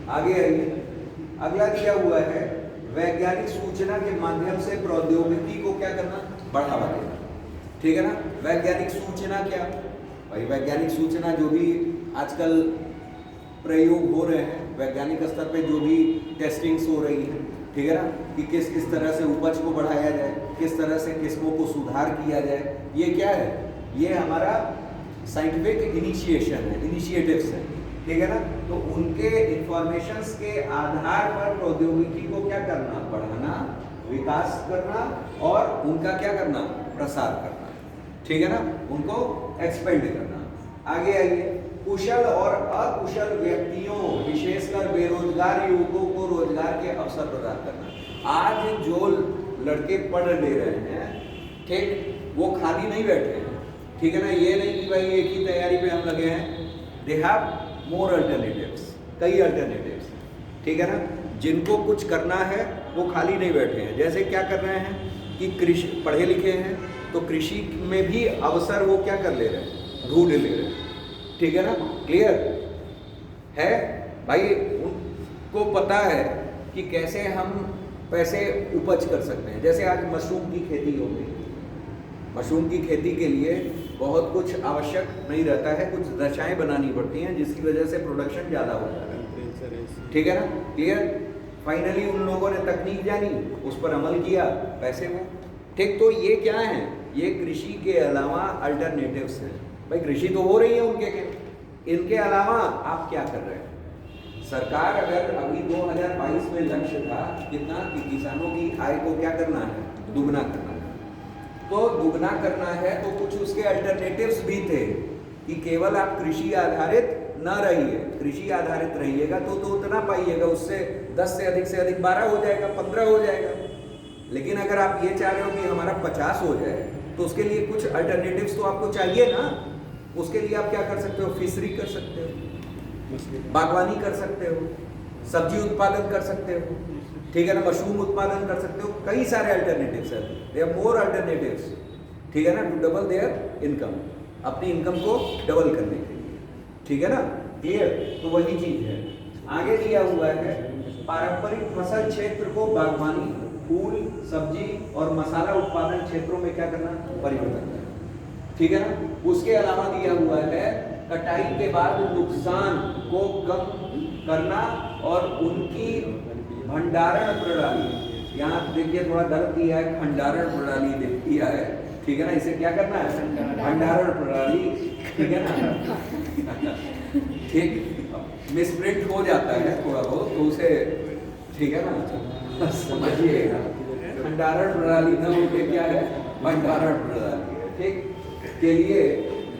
आगे आइए, अगला दिया हुआ है वैज्ञानिक सूचना के माध्यम से प्रौद्योगिकी को क्या करना, बढ़ावा देना, ठीक है ना। वैज्ञानिक सूचना क्या, भाई वैज्ञानिक सूचना जो भी आजकल प्रयोग हो रहे हैं, वैज्ञानिक स्तर पे जो भी टेस्टिंग्स हो रही है, ठीक है ना, कि किस किस तरह से उपज को बढ़ाया जाए, किस तरह से किस्मों को सुधार किया जाए, ये क्या है, ये हमारा साइंटिफिक इनिशिएशन है, इनिशिएटिव्स है, ठीक है ना। तो उनके इंफॉर्मेशंस के आधार पर प्रौद्योगिकी को क्या करना, बढ़ाना, विकास करना, और उनका क्या करना, प्रसार करना, ठीक है ना, उनको एक्सपेंड करना। आगे आइए, कुशल और अकुशल व्यक्तियों, विशेषकर बेरोजगार युवकों को रोजगार के अवसर प्रदान करना। आज जो लड़के पढ़ ले रहे हैं, ठीक, वो खाली नहीं बैठे हैं, ठीक है ना, ये नहीं कि भाई एक ही तैयारी पे हम लगे हैं, दे हैव मोर अल्टरनेटिव्स, कई अल्टरनेटिव्स, ठीक है ना। जिनको कुछ करना है वो खाली नहीं बैठे हैं, जैसे क्या कर रहे हैं कि कृषि, पढ़े लिखे हैं तो कृषि में भी अवसर वो क्या कर ले रहे हैं, ढूंढ ले रहे हैं, ठीक है ना, क्लियर है भाई। उनको पता है कि कैसे हम पैसे उपज कर सकते हैं, जैसे आज मशरूम की खेती हो गई, मशरूम की खेती के लिए बहुत कुछ आवश्यक नहीं रहता है, कुछ दशाएं बनानी पड़ती हैं जिसकी वजह से प्रोडक्शन ज़्यादा हो जाता है, ठीक है ना, क्लियर। फाइनली उन लोगों ने तकनीक जानी, उस पर अमल किया, पैसे में, ठीक। तो ये क्या है, ये कृषि के अलावा अल्टरनेटिव्स हैं, भाई कृषि तो हो रही है उनके के, इनके अलावा आप क्या कर रहे हैं। सरकार अगर अभी 2022 में लक्ष्य था कितना, कि किसानों की आय को क्या करना है, दुगना करना है, तो दुगना करना है तो कुछ उसके अल्टरनेटिव्स भी थे कि केवल आप कृषि आधारित न रहिए, कृषि आधारित रहिएगा तो उतना पाइएगा, उससे 10 से अधिक 12 हो जाएगा, 15 हो जाएगा। लेकिन अगर आप ये चाह रहे हो कि हमारा 50 हो जाए तो उसके लिए कुछ अल्टरनेटिव्स तो आपको चाहिए ना, उसके लिए आप क्या कर सकते हो? फिशरी कर सकते हो, मछली बागवानी कर सकते हो, सब्जी उत्पादन कर सकते हो, ठीक है ना, मशरूम उत्पादन कर सकते हो। कई सारे अल्टरनेटिव्स हैं, देयर आर मोर अल्टरनेटिव्स, ठीक है ना, टू डबल देयर इनकम, अपनी इनकम को डबल करने के लिए, ठीक है ना, क्लियर। तो वही चीज है। आगे दिया हुआ है पारंपरिक फसल क्षेत्र को बागवानी, फूल, सब्जी और मसाला उत्पादन क्षेत्रों में क्या करना? परिवर्तन करना, ठीक है ना। उसके अलावा दिया हुआ है कटाई के बाद नुकसान को कम करना और उनकी भंडारण प्रणाली, यहाँ देखिए थोड़ा गलत दिया है, भंडारण प्रणाली दिया है, ठीक है ना, इसे क्या करना है? भंडारण प्रणाली, ठीक है ना, ठीक, मिसप्रिंट हो जाता है थोड़ा बहुत तो उसे, ठीक है ना, समझिएगा। भंडारण प्रणाली न होके क्या है? भंडारण प्रणाली है, ठीक, के लिए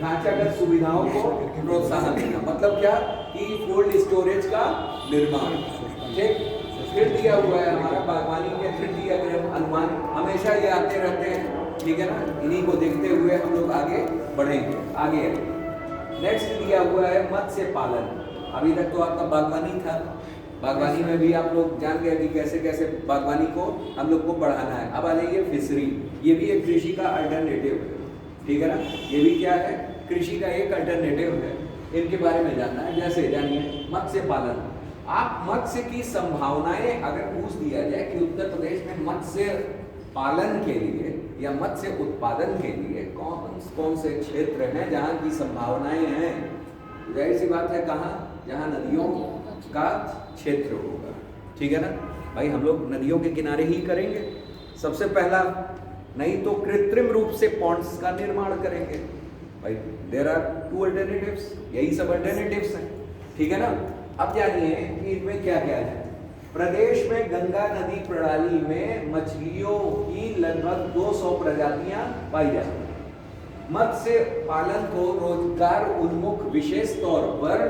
ढांचागत सुविधाओं को प्रोत्साहन देना, मतलब क्या कि कोल्ड स्टोरेज का निर्माण, ठीक। फिर दिया हुआ है हमारा बागवानी के 3D अनुमान, हमेशा ये आते रहते हैं, ठीक है ना, इन्हीं को देखते हुए हम लोग आगे बढ़ेंगे। आगे नेक्स्ट दिया हुआ है मत्स्य पालन। अभी तक तो आपका बागवानी था, बागवानी में भी आप लोग जान गए कि कैसे कैसे बागवानी को हम लोग को बढ़ाना है। अब आ जाइए फिशरी, ये भी एक कृषि का अल्टरनेटिव है, ठीक है ना, ये भी क्या है? कृषि का एक अल्टरनेटिव है। इनके बारे में जानना है, जैसे जानिए मत्स्य पालन। आप मत्स्य की संभावनाएं अगर पूछ दिया जाए कि उत्तर प्रदेश में मत्स्य पालन के लिए या मत्स्य उत्पादन के लिए कौन कौन से क्षेत्र हैं जहाँ की संभावनाएं हैं, जाहिर सी बात है कहाँ? जहाँ नदियों का क्षेत्र होगा, ठीक है ना भाई। हम लोग नदियों के किनारे ही करेंगे सबसे पहला, नहीं तो कृत्रिम रूप से पॉन्ड्स का निर्माण करेंगे भाई। देयर आर 2 अल्टरनेटिव्स, यही सब अल्टरनेटिव्स हैं, ठीक है ना। अब जानिए कि इनमें क्या क्या है। प्रदेश में गंगा नदी प्रणाली में मछलियों की लगभग 200 प्रजातियां पाई जाती हैं। मत्स्य पालन को रोजगार उन्मुख विशेष तौर पर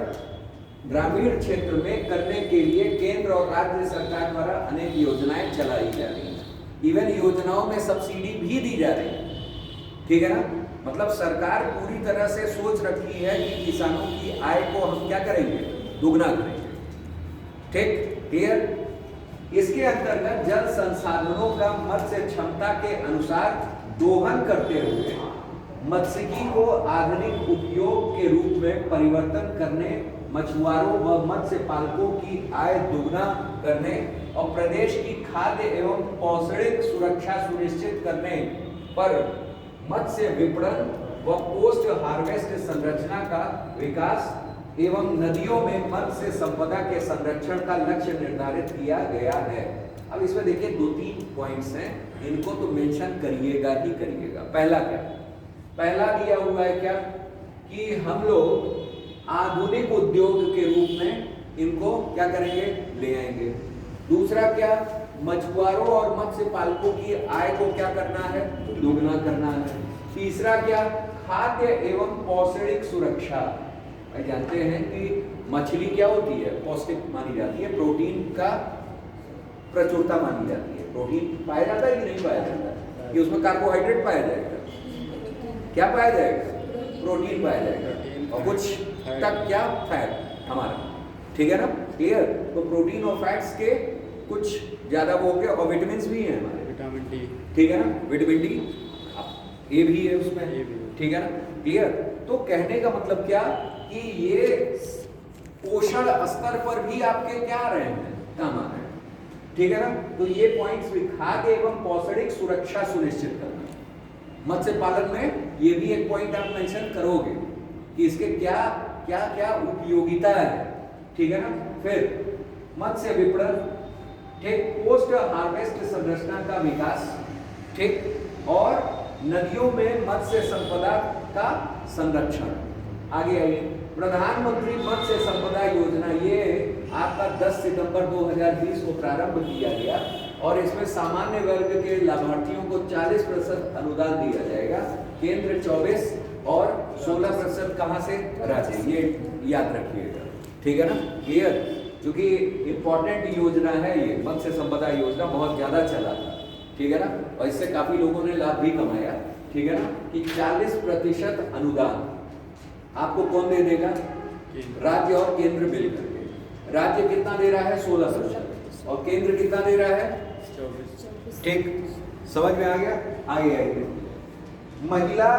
ग्रामीण क्षेत्र में करने के लिए केंद्र और राज्य सरकार द्वारा अनेक योजनाएं चलाई जा रही हैं। इवन योजनाओं में सब्सिडी भी दी जा रही है, ठीक है ना। मतलब सरकार पूरी तरह से सोच रखी है कि किसानों की आय को हम क्या करेंगे? दुगना करेंगे, ठीक, क्लियर। इसके अंतर्गत जल संसाधनों का मत्स्य क्षमता के अनुसार दोहन करते हुए मत्स्यिकी को आधुनिक उपयोग के रूप में परिवर्तन करने, मछुआरों व मत्स्य पालकों की आय दुगना करने और प्रदेश की खाद्य एवं पौष्टिक सुरक्षा सुनिश्चित करने पर मत्स्य विपणन व पोस्ट हार्वेस्ट संरचना का विकास एवं नदियों में मत्स्य संपदा के संरक्षण का लक्ष्य निर्धारित किया गया है। अब इसमें देखिए 2-3 पॉइंट्स हैं, इनको तो मेंशन करिएगा ही करिएगा। पहला क्या? पहला दिया हुआ है क्या कि हम लोग आधुनिक उद्योग के रूप में इनको क्या करेंगे? ले आएंगे। दूसरा क्या? मछुआरों और मत्स्य पालकों की आय को क्या करना है? दुगना करना है। तीसरा क्या? खाद्य एवं पौष्टिक सुरक्षा। जानते हैं कि मछली क्या होती है? पौष्टिक मानी जाती है, प्रोटीन का प्रचुरता मानी जाती है। प्रोटीन पाया जाता है कि नहीं पाया जाता? कि उसमें कार्बोहाइड्रेट पाया जाएगा, क्या पाया जाएगा? प्रोटीन पाया जाएगा और कुछ तक क्या? फैट हमारा, ठीक है ना, क्लियर। तो प्रोटीन और फैट्स के कुछ ज्यादा वो हो गया और विटामिन भी हैं हमारे, विटामिन डी, ठीक है ना, विटामिन डी, ए भी है उसमें, ठीक है ना, क्लियर। तो कहने का मतलब क्या कि ये पोषण स्तर पर भी आपके क्या आ रहे हैं? काम आ रहे हैं, ठीक है ना। तो ये पॉइंट्स भी, खाद्य एवं पौष्टिक सुरक्षा सुनिश्चित करना, मत्स्य पालन में ये भी एक पॉइंट आप मेंशन करोगे कि इसके क्या क्या क्या उपयोगिता है, ठीक है ना। फिर मत्स्य विपणन, ठीक, पोस्ट हार्वेस्ट संरचना का विकास, ठीक, और नदियों में मत्स्य संपदा का संरक्षण। आगे आइए, प्रधानमंत्री मत्स्य संपदा योजना, ये आपका 10 सितंबर 2020 को प्रारंभ किया गया और इसमें सामान्य वर्ग के लाभार्थियों को 40% अनुदान दिया जाएगा। केंद्र 24 और 16% कहां से? राज्य। ये याद रखिएगा, ठीक है ना, क्लियर। क्योंकि इंपॉर्टेंट योजना है ये मत्स्य संपदा योजना, बहुत ज्यादा चला था, ठीक है ना, और इससे काफी लोगों ने लाभ भी कमाया, ठीक है ना, कि 40% अनुदान आपको कौन दे देगा? राज्य और केंद्र मिल करके। राज्य कितना दे रहा है? 16% और केंद्र कितना दे रहा है? 24। ठीक, समझ में आ गया? आगे आइए। महिला,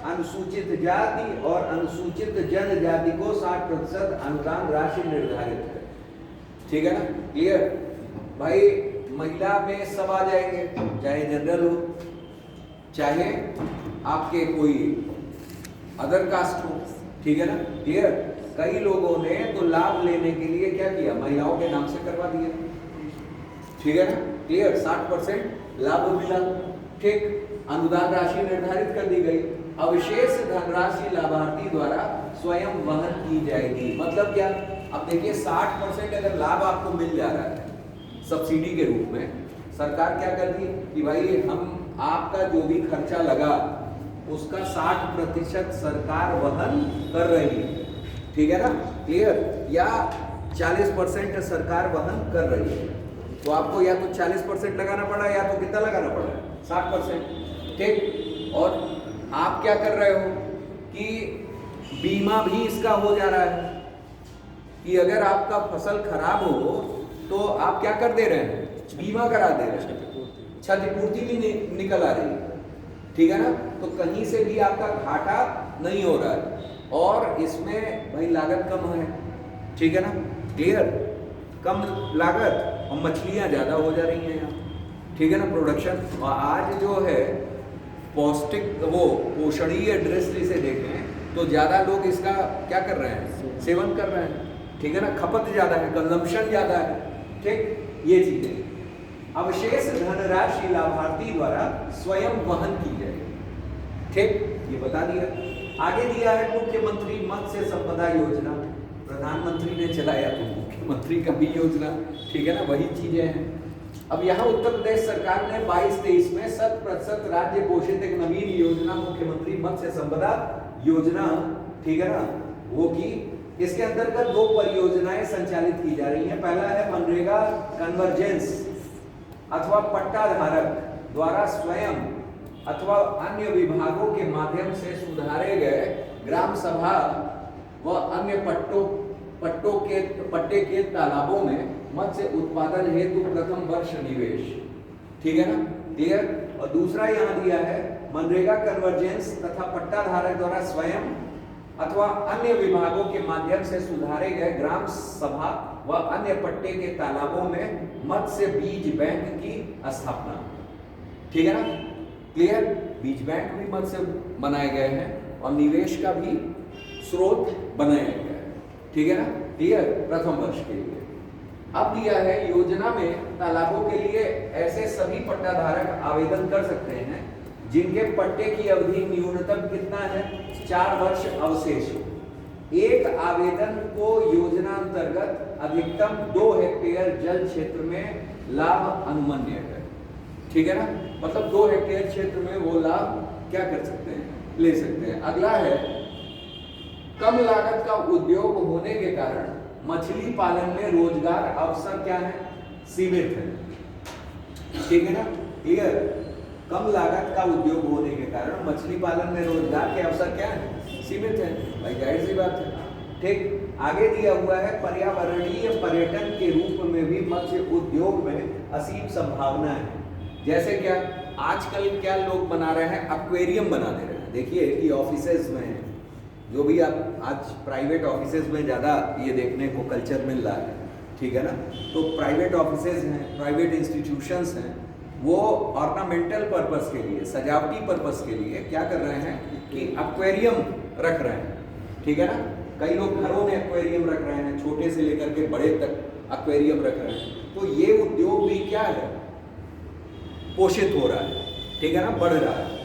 अनुसूचित जाति और अनुसूचित जनजाति को 60% अनुदान राशि निर्धारित है। ठीक है ना? क्लियर? भाई महिला में सब आ जाएंगे, चाहे जनरल हो, चाहे आपके कोई अदर कास्ट हो। ठीक है ना? क्लियर? कई लोगों ने तो लाभ लेने के लिए क्या किया? महिलाओं के नाम से करवा दिया। ठीक है ना? क्लियर? 60% लाभ मिला। ठीक, अनुदान राशि निर्धारित कर दी गई। अवशेष धनराशि लाभार्थी द्वारा स्वयं वहन की जाएगी। मतलब क्या? अब देखिए 60% अगर लाभ आपको मिल जा रहा है सब्सिडी के रूप में, सरकार क्या कर दी कि भाई हम आपका जो भी खर्चा लगा उसका 60% सरकार वहन कर रही है। ठीक है ना? क्लियर? या 40% सरकार वहन कर रही है। तो आपको या तो 40% लगाना पड़ा या तो कितना लगाना पड़ा? 60%। ठीक, और आप क्या कर रहे हो कि बीमा भी इसका हो जा रहा है कि अगर आपका फसल खराब हो तो आप क्या कर दे रहे हैं? बीमा करा दे रहे हैं, क्षतिपूर्ति भी निकल आ रही है। ठीक है ना? तो कहीं से भी आपका घाटा नहीं हो रहा है और इसमें भाई लागत कम है। ठीक है ना? क्लियर? कम लागत और मछलियां ज्यादा हो जा रही हैं यहाँ। ठीक है ना? प्रोडक्शन, और आज जो है पौष्टिक वो पोषणीय दृष्टि से देखें तो ज्यादा लोग इसका क्या कर रहे हैं? सेवन कर रहे हैं। ठीक है ना? खपत ज्यादा है, कंजम्पशन ज्यादा है। ठीक, ये चीजें। अवशेष धनराशि लाभार्थी द्वारा स्वयं वहन की जाएगी। ठीक, ये बता दिया। आगे दिया है मुख्यमंत्री मत्स्य संपदा योजना। प्रधानमंत्री ने चलाया तो मुख्यमंत्री का भी योजना। ठीक है ना? वही चीजें हैं। अब यहाँ उत्तर प्रदेश सरकार ने 22-23 में 100% राज्य पोषित एक नवीन योजना मुख्यमंत्री मत्स्य संपदा योजना, ठीक है ना, वो की। इसके अंतर्गत 2 परियोजनाएं संचालित की जा रही हैं। पहला है मनरेगा कन्वर्जेंस अथवा पट्टा धारक द्वारा स्वयं अथवा अन्य विभागों के माध्यम से सुधारे गए ग्राम सभा व अन्य पट्टे के तालाबों में मत्स्य उत्पादन हेतु प्रथम वर्ष निवेश। ठीक है ना? क्लियर? और दूसरा यहाँ दिया है मनरेगा कन्वर्जेंस तथा पट्टा धारक द्वारा स्वयं अथवा अन्य विभागों के माध्यम से सुधारे गए ग्राम सभा व अन्य पट्टे के तालाबों में मत्स्य बीज बैंक की स्थापना। ठीक है ना? क्लियर? बीज बैंक भी मत्स्य बनाए गए हैं और निवेश का भी स्रोत बनाया गया है। ठीक है ना? क्लियर? प्रथम वर्ष के लिए। अब दिया है योजना में तालाबों के लिए ऐसे सभी पट्टाधारक आवेदन कर सकते हैं जिनके पट्टे की अवधि न्यूनतम कितना है? 4 वर्ष अवशेष। एक आवेदन को योजना अंतर्गत अधिकतम 2 हेक्टेयर जल क्षेत्र में लाभ अनुमन्य है। ठीक है ना? मतलब 2 हेक्टेयर क्षेत्र में वो लाभ क्या कर सकते हैं? ले सकते हैं। अगला है कम लागत का उद्योग होने के कारण मछली पालन में रोजगार अवसर क्या है? सीमित है। ठीक है ना? क्लियर? कम लागत का उद्योग होने के कारण मछली पालन में रोजगार के अवसर क्या है? सीमित है। भाई जाहिर सी बात है। ठीक, आगे दिया हुआ है पर्यावरणीय पर्यटन के रूप में भी मत्स्य उद्योग में असीम संभावना है। जैसे क्या? आजकल क्या लोग बना रहे हैं? एक्वेरियम बना दे रहे हैं। देखिए कि ऑफिसेज में जो भी आप आज प्राइवेट ऑफिसेज में ज़्यादा ये देखने को कल्चर मिल रहा है। ठीक है ना? तो प्राइवेट ऑफिसेज हैं, प्राइवेट इंस्टीट्यूशंस हैं, वो ऑर्नामेंटल पर्पस के लिए, सजावटी पर्पस के लिए क्या कर रहे हैं कि एक्वेरियम रख रहे हैं। ठीक है ना? कई लोग घरों में एक्वेरियम रख रहे हैं, छोटे से लेकर के बड़े तक एक्वेरियम रख रहे हैं। तो ये उद्योग भी क्या है? पोषित हो रहा है। ठीक है ना? बढ़ रहा है।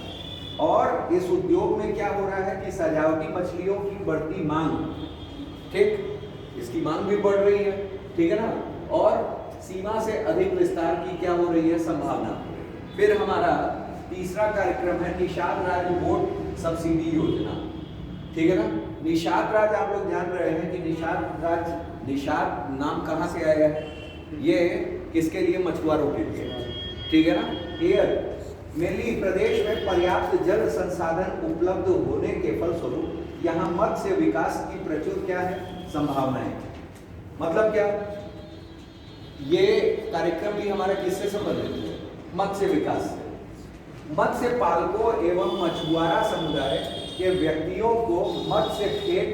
और इस उद्योग में क्या हो रहा है कि सजावटी मछलियों की बढ़ती मांग, ठीक, इसकी मांग भी बढ़ रही है। ठीक है ना? और सीमा से अधिक विस्तार की क्या हो रही है? संभावना। फिर हमारा तीसरा कार्यक्रम है निषाद राज बोट सब्सिडी योजना। ठीक है ना? निषाद राज आप लोग जान रहे हैं कि निषाद नाम कहाँ से आया है? ये किसके लिए? मछुआरों के लिए। ठीक है ना? क्लियर? मेनली प्रदेश में पर्याप्त जल संसाधन उपलब्ध होने के फलस्वरूप यहाँ मत्स्य विकास की प्रचुर क्या है संभावनाएं। मतलब क्या, ये कार्यक्रम भी हमारा किससे संबंधित है, मत्स्य विकास से। मत्स्य पालकों एवं मछुआरा समुदाय के व्यक्तियों को मत्स्य खेत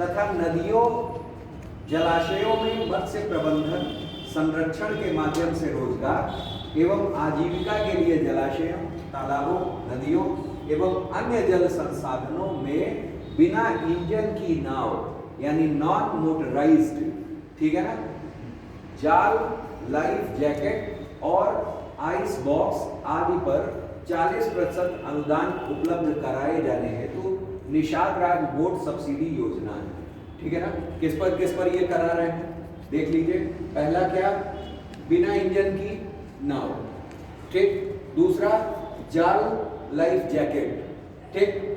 तथा नदियों जलाशयों में मत्स्य प्रबंधन संरक्षण के माध्यम से रोजगार एवं आजीविका के लिए जलाशयों, तालाबों, नदियों एवं अन्य जल संसाधनों में बिना इंजन की नाव यानी नॉन मोटराइज्ड, ठीक है ना, जाल, लाइफ जैकेट और आइस बॉक्स आदि पर 40% अनुदान उपलब्ध कराए जाने हेतु निषाद राज बोट सब्सिडी योजना है। ठीक है ना, किस पर ये करा रहे हैं देख लीजिए। पहला क्या, बिना इंजन की नाव, ठीक। दूसरा जाल, लाइफ जैकेट, ठीक।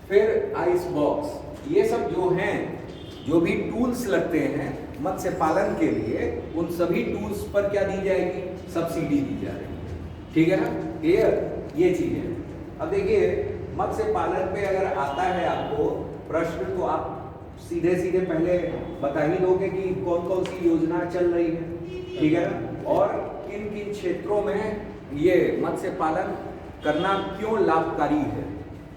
फिर आइस बॉक्स, ये सब जो हैं, जो भी टूल्स लगते हैं मत्स्य पालन के लिए, उन सभी टूल्स पर क्या दी जाएगी, सब्सिडी दी जा रही है। ठीक है ना, क्लियर ये चीजें। अब देखिए मत्स्य पालन पे अगर आता है आपको प्रश्न, तो आप सीधे सीधे पहले बता ही दोगे कि कौन कौन सी योजना चल रही है, ठीक है ना, और किन किन क्षेत्रों में ये मत्स्य पालन करना क्यों लाभकारी है।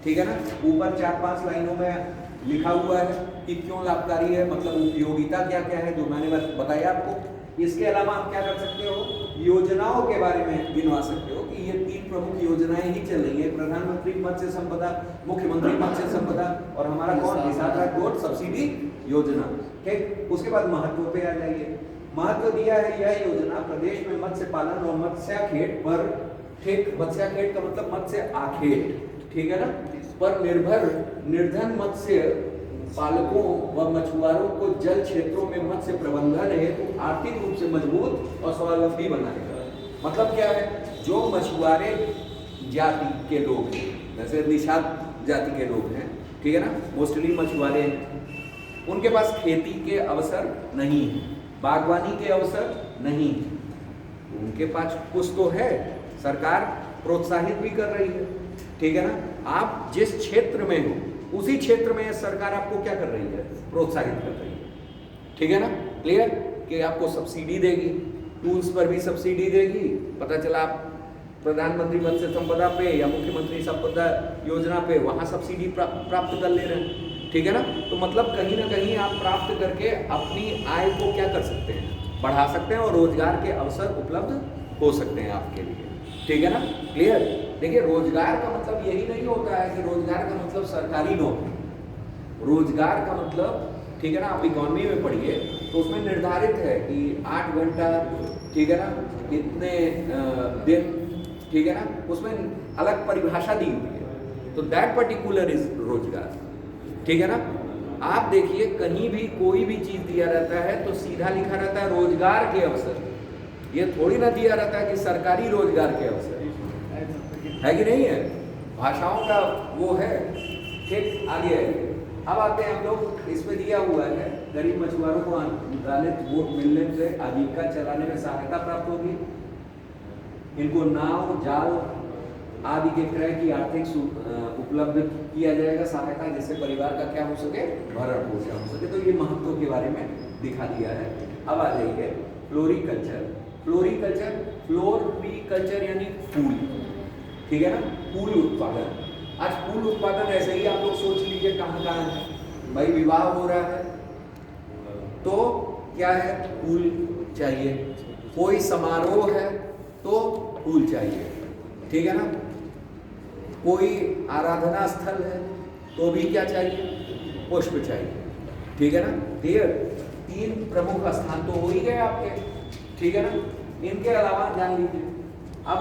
ठीक है ना, ऊपर 4-5 लाइनों में लिखा हुआ है कि क्यों लाभकारी है, मतलब उपयोगिता क्या क्या है जो मैंने बताया आपको। इसके अलावा आप क्या कर सकते हो, योजनाओं के बारे में गिनवा सकते हो कि ये 3 प्रमुख योजनाएं ही चल रही है, प्रधानमंत्री मत्स्य संपदा, मुख्यमंत्री मत्स्य संपदा और हमारा कौन, निषाद राज बोट सब्सिडी योजना। ठीक, उसके बाद महत्व पे आ जाइए। महत्व दिया है यह योजना प्रदेश में मत्स्य पालन और मत्स्याखेट पर, ठीक, मत्स्याखेट का मतलब मत्स्य आखेट, ठीक है ना, पर निर्धन मत्स्य पालकों व मछुआरों को जल क्षेत्रों में मत्स्य प्रबंधन हेतु आर्थिक रूप से मजबूत और स्वावलंबी बनाएगा। मतलब क्या है, जो मछुआरे जाति के लोग हैं, जैसे निषाद जाति के लोग हैं, ठीक है ना, मोस्टली मछुआरे हैं, उनके पास खेती के अवसर नहीं है, बागवानी के अवसर नहीं है, उनके पास कुछ तो है, सरकार प्रोत्साहित भी कर रही है। ठीक है ना, आप जिस क्षेत्र में हो उसी क्षेत्र में सरकार आपको क्या कर रही है, प्रोत्साहित कर रही है। ठीक है ना, क्लियर, कि आपको सब्सिडी देगी, टूल्स पर भी सब्सिडी देगी। पता चला आप प्रधानमंत्री मत्स्य संपदा पे या मुख्यमंत्री संपदा योजना पे वहां सब्सिडी प्राप्त कर ले रहे हैं। ठीक है ना, तो मतलब कहीं ना कहीं आप प्राप्त करके अपनी आय को क्या कर सकते हैं, बढ़ा सकते हैं और रोजगार के अवसर उपलब्ध हो सकते हैं आपके लिए। ठीक है ना, क्लियर। देखिए रोजगार का मतलब यही नहीं होता है कि रोजगार का मतलब सरकारी नौकरी। रोजगार का मतलब, ठीक है ना, आप इकोनॉमी में पढ़िए तो उसमें निर्धारित है कि 8 घंटा, ठीक है ना, इतने दिन, ठीक है ना, उसमें अलग परिभाषा दी हुई है, तो दैट पर्टिकुलर इज रोजगार। ठीक है ना, आप देखिए कहीं भी कोई भी चीज दिया रहता है तो सीधा लिखा रहता है रोजगार के अवसर, ये थोड़ी ना दिया रहता है कि सरकारी रोजगार के अवसर, है कि नहीं है, भाषाओं का वो है। ठीक, आगे है। अब आते हैं हम लोग, इसमें दिया हुआ है गरीब मछुआरों को अनुदानित बोट मिलने से आजीविका चलाने में सहायता प्राप्त होगी, इनको नाव, जाल आदि के क्रय की आर्थिक उपलब्ध किया जाएगा सहायता, जिससे परिवार का क्या हो सके, भरण पोषण हो सके। तो ये महत्व के बारे में दिखा दिया है। अब आ जाइए फ्लोरिकल्चर। फ्लोरिकल्चर, फ्लोरिकल्चर यानी फूल, ठीक है ना, फूल उत्पादन। आज फूल उत्पादन ऐसे ही आप लोग सोच लीजिए कहाँ कहाँ है, भाई विवाह हो रहा है तो क्या है, फूल चाहिए, कोई समारोह है तो फूल चाहिए, ठीक है ना, कोई आराधना स्थल है तो भी क्या चाहिए, पुष्प चाहिए। ठीक है ना, क्लियर। 3 प्रमुख स्थान तो हो ही गए आपके, ठीक है ना। इनके अलावा जान लीजिए अब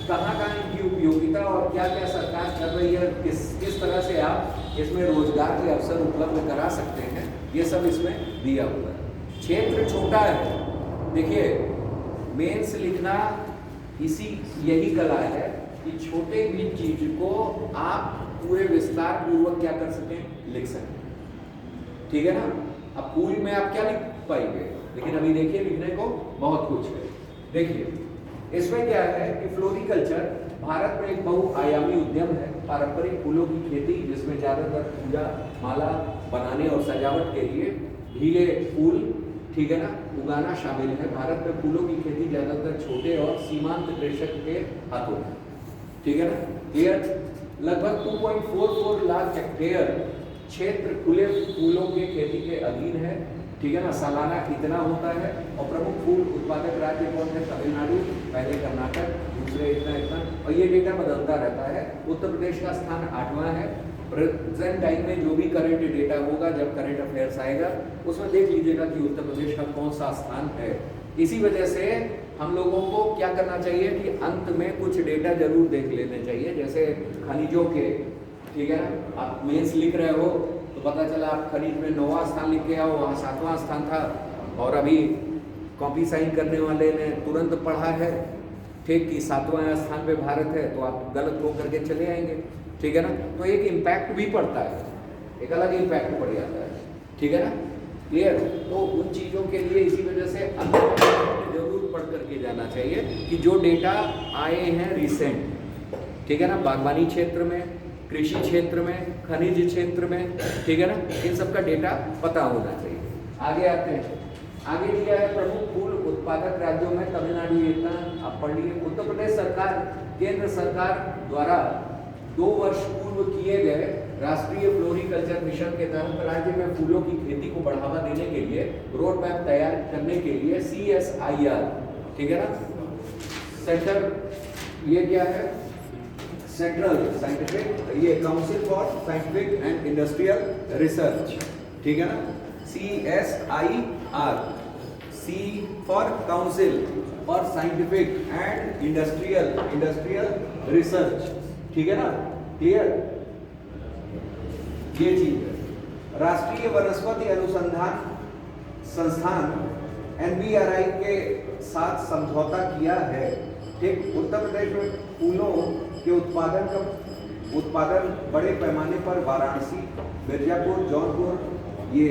कहाँ कहाँ इनकी उपयोगिता और क्या क्या सरकार कर रही है, किस तरह से आप इसमें रोजगार के अवसर उपलब्ध करा सकते हैं, ये सब इसमें दिया हुआ है। क्षेत्र छोटा है, देखिए मेंस लिखना यही कला है कि छोटे भी चीज को आप पूरे विस्तार पूर्वक क्या कर सकें, लिख सकें। ठीक है ना, अब फूल में आप क्या लिख पाएंगे, लेकिन अभी देखिए लिखने को बहुत कुछ है। देखिए इसमें क्या है कि फ्लोरिकल्चर भारत में एक बहुआयामी उद्यम है। पारंपरिक फूलों की खेती जिसमें ज्यादातर पूजा माला बनाने और सजावट के लिए ढीले फूल, ठीक है ना, उगाना शामिल है। भारत में फूलों की खेती ज्यादातर छोटे और सीमांत कृषक के हाथों में, ठीक है ना। क्लियर। लगभग 2.44 लाख हेक्टेयर क्षेत्र खुले फूलों के खेती के अधीन है, ठीक है ना। सालाना इतना होता है। और प्रमुख फूल उत्पादक राज्य कौन है? तमिलनाडु, पहले कर्नाटक, दूसरे इतना। और ये डेटा बदलता रहता है। उत्तर प्रदेश का स्थान 8वां है। प्रेजेंट टाइम में जो भी करंट डेटा होगा, जब करंट अफेयर्स आएगा, उसमें देख लीजिएगा कि उत्तर प्रदेश का कौन सा स्थान है। इसी वजह से हम लोगों को क्या करना चाहिए कि अंत में कुछ डेटा जरूर देख लेने चाहिए, जैसे खनिजों के, ठीक है ना। आप मेंस लिख रहे हो तो पता चला आप खनिज में 9वां स्थान लिख के आओ, वहाँ 7वां स्थान था, और अभी कॉपी साइन करने वाले ने तुरंत पढ़ा है, ठीक, कि 7वां स्थान पे भारत है, तो आप गलत हो करके चले आएंगे, ठीक है ना। तो एक इम्पैक्ट भी पड़ता है, एक अलग इम्पैक्ट पड़ जाता है, ठीक है ना। क्लियर। तो उन चीज़ों के लिए इसी वजह से जरूर पढ़ करके जाना चाहिए कि जो डेटा आए हैं रिसेंट, ठीक है ना, बागवानी क्षेत्र में, कृषि क्षेत्र में, खनिज क्षेत्र में, ठीक है ना, इन सब का डेटा पता होना चाहिए। आगे आते हैं। आगे दिया है प्रमुख फूल उत्पादक राज्यों में तमिलनाडु, इतना आप पढ़ लिए। उत्तर प्रदेश सरकार केंद्र सरकार द्वारा 2 वर्ष पूर्व किए गए राष्ट्रीय फ्लोरिकल्चर मिशन के तहत राज्य में फूलों की खेती को बढ़ावा देने के लिए रोड मैप तैयार करने के लिए CSIR, ठीक है ना, सेंटर, ये क्या है? सेंट्रल साइंटिफिक, ये council for scientific and industrial research, ठीक है ना, CSIR, C for council for scientific and industrial research, ठीक है ना। क्लियर। ये चीज है। राष्ट्रीय वनस्पति अनुसंधान संस्थान NBRI के साथ समझौता किया है, ठीक। उत्तर प्रदेश में फूलों के उत्पादन बड़े पैमाने पर वाराणसी, मिर्जापुर, जौनपुर ये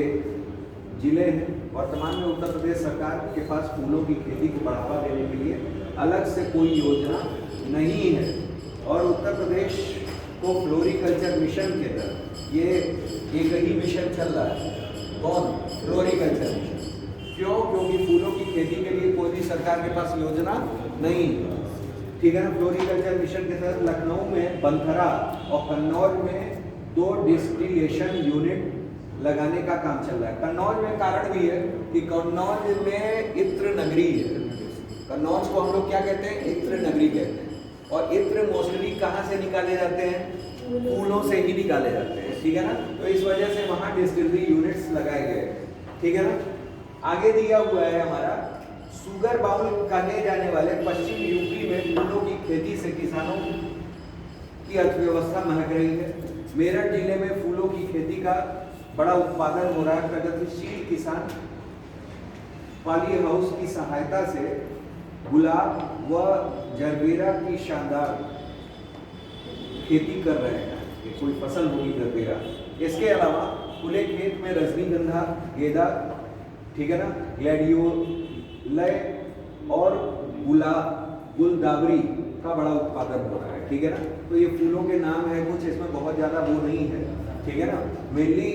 जिले हैं। वर्तमान में उत्तर प्रदेश सरकार के पास फूलों की खेती को बढ़ावा देने के लिए अलग से कोई योजना नहीं है। और उत्तर प्रदेश को फ्लोरिकल्चर मिशन के तहत ये एक ही मिशन चल रहा है। कौन? Floriculture mission. क्यों? क्योंकि फूलों की खेती के लिए कोई भी सरकार के पास योजना नहीं, ठीक है ना। फ्लोरिकल्चर मिशन के तहत लखनऊ में बंथरा और कन्नौज में 2 डिस्टिलेशन यूनिट लगाने का काम चल रहा है। कन्नौज में कारण भी है कि कन्नौज में इत्र नगरी है। कन्नौज को हम लोग क्या कहते हैं? इत्र नगरी कहते हैं। और इत्र मोस्टली कहाँ से निकाले जाते हैं? फूलों से ही निकाले जाते हैं, ठीक है ना। तो इस वजह से वहाँ डिस्टिलरी यूनिट्स लगाए गए, ठीक है ना। आगे दिया हुआ है हमारा सुगर बाउल कहे जाने वाले पश्चिम यूपी में फूलों की खेती से किसानों की अर्थव्यवस्था महक रही है। मेरठ जिले में फूलों की खेती का बड़ा उत्पादन हो रहा है। प्रगतिशील किसान पॉली हाउस की सहायता से गुलाब व जरबेरा की शानदार खेती कर रहे हैं। ये कोई फसल होगी जरबेरा। इसके अलावा खुले खेत में रजनीगंधा, गेंदा, ठीक है ना, ग्लैडियोलय और गुलदावरी का बड़ा उत्पादन हो रहा है, ठीक है ना। तो ये फूलों के नाम है कुछ, इसमें बहुत ज़्यादा वो नहीं है, ठीक है ना। मेनली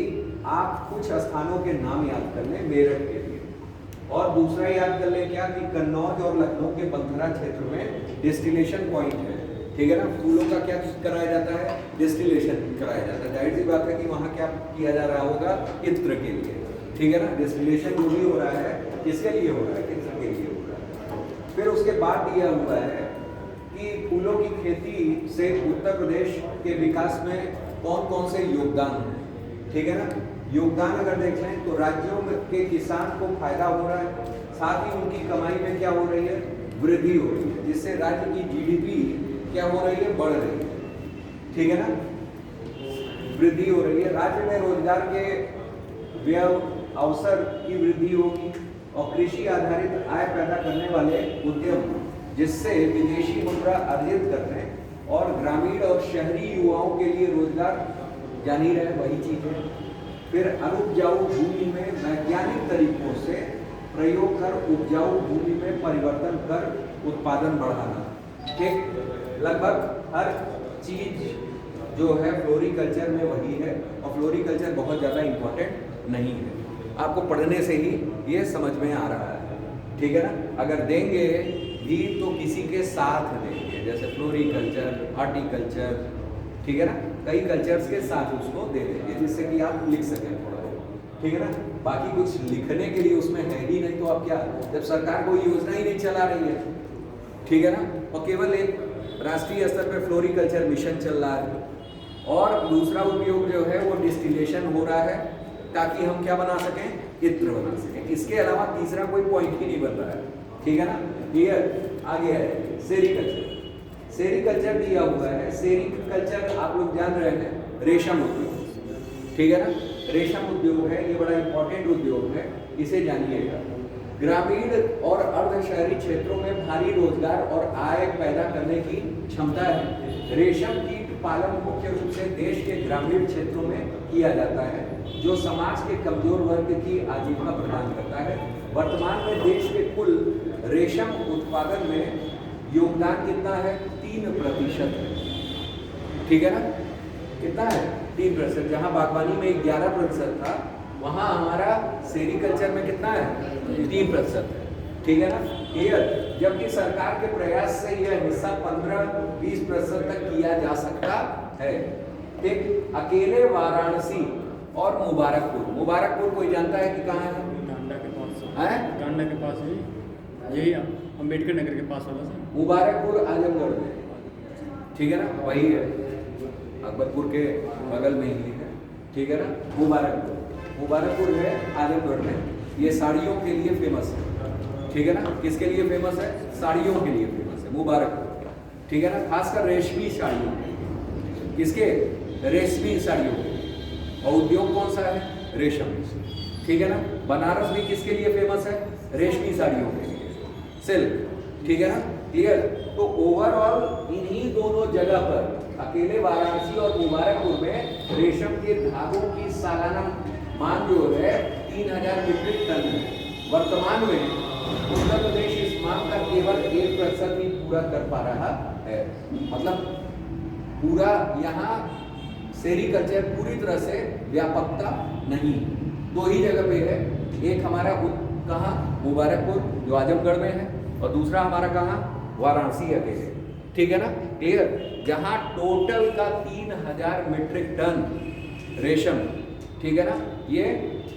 आप कुछ स्थानों के नाम याद कर लें मेरठ के लिए, और दूसरा याद कर लें क्या कि कन्नौज और लखनऊ के बंथरा क्षेत्र में डिस्टिलेशन पॉइंट है, ठीक है ना। फूलों का क्या कराया जाता है? डिस्टिलेशन कराया जाता है। जाहिर सी बात है कि वहाँ क्या किया जा रहा होगा? इत्र के लिए, ठीक है ना। डिस्टिलेशन जो भी हो रहा है किसके लिए हो रहा है? इत्र के लिए हो रहा है। फिर उसके बाद दिया हुआ है कि फूलों की खेती से उत्तर प्रदेश के विकास में कौन कौन से योगदान है, ठीक है ना। योगदान अगर देख लें तो राज्यों के किसान को फायदा हो रहा है, साथ ही उनकी कमाई में क्या हो रही है? वृद्धि हो रही है, जिससे राज्य की GDP क्या हो रही है? बढ़ रही है, ठीक है ना, वृद्धि हो रही है। राज्य में रोजगार के अवसर की वृद्धि होगी और कृषि आधारित आय पैदा करने वाले उद्यम, जिससे विदेशी मुद्रा अर्जित करने और ग्रामीण और शहरी युवाओं के लिए रोजगार जानी रहे, वही चीज है। फिर अनुपजाऊ भूमि में वैज्ञानिक तरीकों से प्रयोग कर उपजाऊ भूमि में परिवर्तन कर उत्पादन बढ़ाना। ठीक, लगभग हर चीज जो है फ्लोरिकल्चर में वही है, और फ्लोरिकल्चर बहुत ज़्यादा इम्पोर्टेंट नहीं है, आपको पढ़ने से ही ये समझ में आ रहा है। ठीक है ना, अगर देंगे भी तो किसी के साथ देंगे, जैसे फ्लोरिकल्चर, हॉर्टिकल्चर, ठीक है ना, कई कल्चर्स के साथ उसको दे देंगे जिससे कि आप लिख सकें थोड़ा। ठीक है ना, बाकी कुछ लिखने के लिए उसमें है ही नहीं, तो आप क्या, जब सरकार कोई योजना ही नहीं चला रही है, ठीक है ना, और केवल एक राष्ट्रीय स्तर पर फ्लोरिकल्चर मिशन चल रहा है, और दूसरा उपयोग जो है वो डिस्टिलेशन हो रहा है ताकि हम क्या बना सकें, इत्र बना सकें। इसके अलावा तीसरा कोई पॉइंट ही नहीं बन रहा है। ठीक है ना, क्लियर। आगे है सेरीकल्चर। सेरीकल्चर दिया हुआ है। सेरीकल्चर आप लोग जान रहे हैं, रेशम उद्योग, ठीक है ना, रेशम उद्योग है, ये बड़ा इंपॉर्टेंट उद्योग है, इसे जानिएगा। ग्रामीण और अर्ध शहरी क्षेत्रों में भारी रोजगार और आय पैदा करने की क्षमता है। रेशम कीट पालन मुख्य रूप से देश के ग्रामीण क्षेत्रों में किया जाता है, जो समाज के कमजोर वर्ग की आजीविका प्रदान करता है। वर्तमान में देश के कुल रेशम उत्पादन में योगदान कितना है, 3% है। ठीक है ना, कितना है, 3%। जहां बागवानी में 11% था, वहां हमारा सेरीकल्चर में कितना है, 3% है। ठीक है ना, क्लियर। जबकि सरकार के प्रयास से यह हिस्सा 15-20% तक किया जा सकता है। ठीक, अकेले वाराणसी और मुबारकपुर, मुबारकपुर कोई जानता है कि कहाँ है, टांडा के पास है, टांडा के पास है, यही अम्बेडकर नगर के पास वाला सर। मुबारकपुर आजमगढ़ में, ठीक है ना, वही है, अकबरपुर के बगल में ही है। ठीक है ना, मुबारकपुर है आजमगढ़ में। ये साड़ियों के लिए फेमस है। ठीक है ना, किसके लिए फेमस है, साड़ियों के लिए फेमस है मुबारकपुर। ठीक है ना, खासकर रेशमी साड़ियों के लिए, किसके, रेशमी साड़ियों के लिए। और उद्योग कौन सा है, रेशम। ठीक है ना, बनारस भी किसके लिए फेमस है, रेशमी साड़ियों के लिए, सिल्क। ठीक है ना, क्लियर। तो ओवरऑल इन्हीं दोनों जगह पर, अकेले वाराणसी और मुबारकपुर में रेशम के धागों की सालाना मांग जो है 3000 मीट्रिक टन है। वर्तमान में उत्तर प्रदेश इस मांग का केवल 1% ही पूरा कर पा रहा है। मतलब पूरा यहाँ सेरीकल्चर पूरी तरह से व्यापकता नहीं, दो ही जगह पे है। एक हमारा कहाँ, मुबारकपुर जो आजमगढ़ में है, और दूसरा हमारा कहाँ, वाराणसी अकेले। ठीक है ना, क्लियर। जहाँ टोटल का 3000 मीट्रिक टन रेशम, ठीक है ना, ये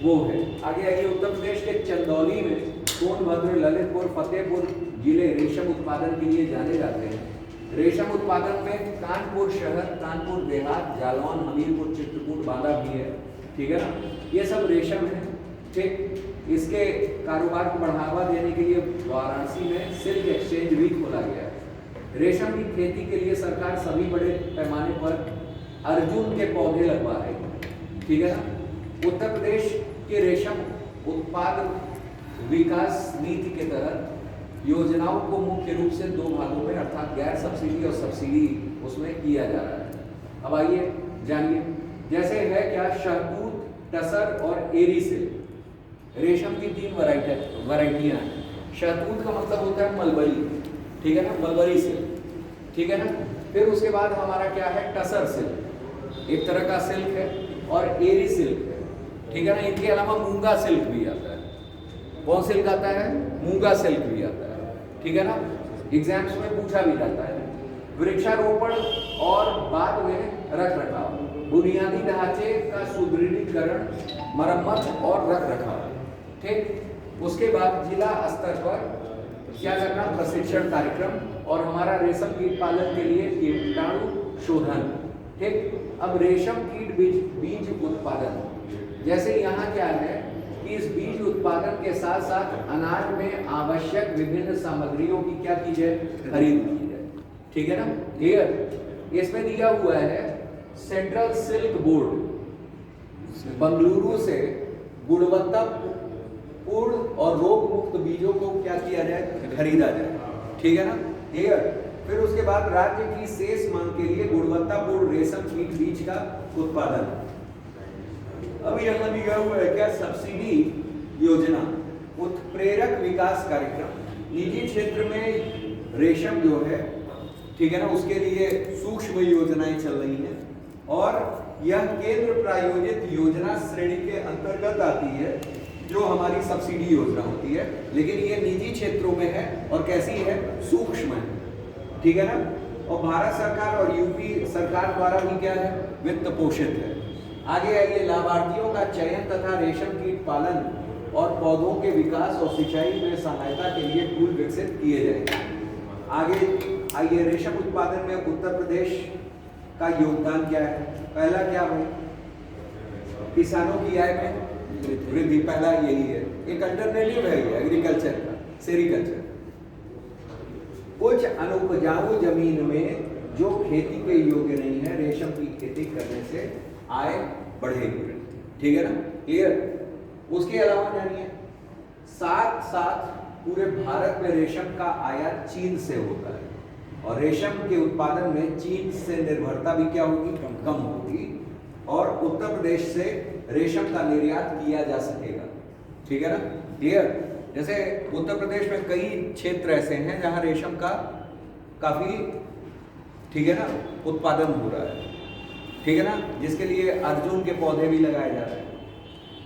वो है। आगे आइए, उत्तर प्रदेश के चंदौली में सोनभद्र, ललितपुर, फतेहपुर जिले रेशम उत्पादन के लिए जाने जाते हैं। रेशम उत्पादन में कानपुर शहर, कानपुर देहात, जालौन, हमीरपुर, चित्रकूट, बांदा भी है। ठीक है ना, ये सब रेशम है। ठीक, इसके कारोबार को बढ़ावा देने के लिए वाराणसी में सिल्क एक्सचेंज भी खोला गया है। रेशम की खेती के लिए सरकार सभी बड़े पैमाने पर अर्जुन के पौधे लगवा रही है। ठीक है ना, उत्तर प्रदेश के रेशम उत्पाद विकास नीति के तहत योजनाओं को मुख्य रूप से 2 भागों में, अर्थात गैर सब्सिडी और सब्सिडी, उसमें किया जा रहा है। अब आइए जानिए, जैसे है क्या, शहतूत, टसर और एरी सिल्क। रेशम की 3 वैरायटियां हैं। शहतूत का मतलब होता है मलबरी, ठीक है ना, मलबरी सिल्क। ठीक है ना, फिर उसके बाद हमारा क्या है, टसर सिल्क, एक तरह का सिल्क है, और एरी सिल्क है। ठीक है ना, इनके अलावा मूंगा सिल्क भी आता है। कौन सिल्क आता है, मूंगा सिल्क भी आता है। ठीक है ना, एग्जाम्स में पूछा भी जाता है। वृक्षारोपण और बाद में रख रखाव, बुनियादी ढांचे का सुदृढ़ीकरण, मरम्मत और रख रखाव। ठीक, उसके बाद जिला स्तर पर क्या करना, प्रशिक्षण कार्यक्रम, और हमारा रेशम कीट पालन के लिए कीटाणु शोधन। ठीक, अब रेशम कीट बीज उत्पादन, जैसे यहाँ क्या है कि इस बीज उत्पादन के साथ साथ अनाज में आवश्यक विभिन्न सामग्रियों की क्या की जाए, खरीद की जाए। ठीक है ना, क्लियर। इसमें दिया हुआ है सेंट्रल सिल्क बोर्ड बंगलुरु से गुणवत्तापूर्ण और रोग मुक्त बीजों को क्या किया जाए, खरीदा जाए। ठीक है ना, क्लियर। फिर उसके बाद राज्य की शेष मांग के लिए गुणवत्तापूर्ण रेशम कीट बीज का उत्पादन। अब यहाँ दिया हुआ है क्या, सब्सिडी योजना, उत्प्रेरक विकास कार्यक्रम। निजी क्षेत्र में रेशम जो है, ठीक है ना, उसके लिए सूक्ष्म योजनाएं चल रही हैं और यह केंद्र प्रायोजित योजना श्रेणी के अंतर्गत आती है, जो हमारी सब्सिडी योजना होती है, लेकिन ये निजी क्षेत्रों में है और कैसी है, सूक्ष्म है, ठीक है ना। और भारत सरकार और यूपी सरकार द्वारा भी क्या है, वित्त पोषित है। आगे आइए, लाभार्थियों का चयन तथा रेशम कीट पालन और पौधों के विकास और सिंचाई में सहायता के लिए टूल विकसित किए जाएंगे। आगे आइए, रेशम उत्पादन में उत्तर प्रदेश का योगदान क्या है। पहला क्या है, किसानों की आय में वृद्धि, पहला यही है, एक अल्टरनेटिव है ये एग्रीकल्चर का, सेरीकल्चर। कुछ अनुपजाऊ जमीन में जो खेती के योग्य नहीं है, रेशम की खेती करने से आय बढ़ेगी, ठीक है ना, क्लियर। उसके अलावा जानिए, साथ साथ पूरे भारत में रेशम का आयात चीन से होता है और रेशम के उत्पादन में चीन से निर्भरता भी क्या होगी, कम होगी और उत्तर प्रदेश से रेशम का निर्यात किया जा सकेगा, ठीक है ना, क्लियर। जैसे उत्तर प्रदेश में कई क्षेत्र ऐसे हैं जहां रेशम का काफी, ठीक है ना, उत्पादन हो रहा है, ठीक है ना, जिसके लिए अर्जुन के पौधे भी लगाए जा रहे हैं,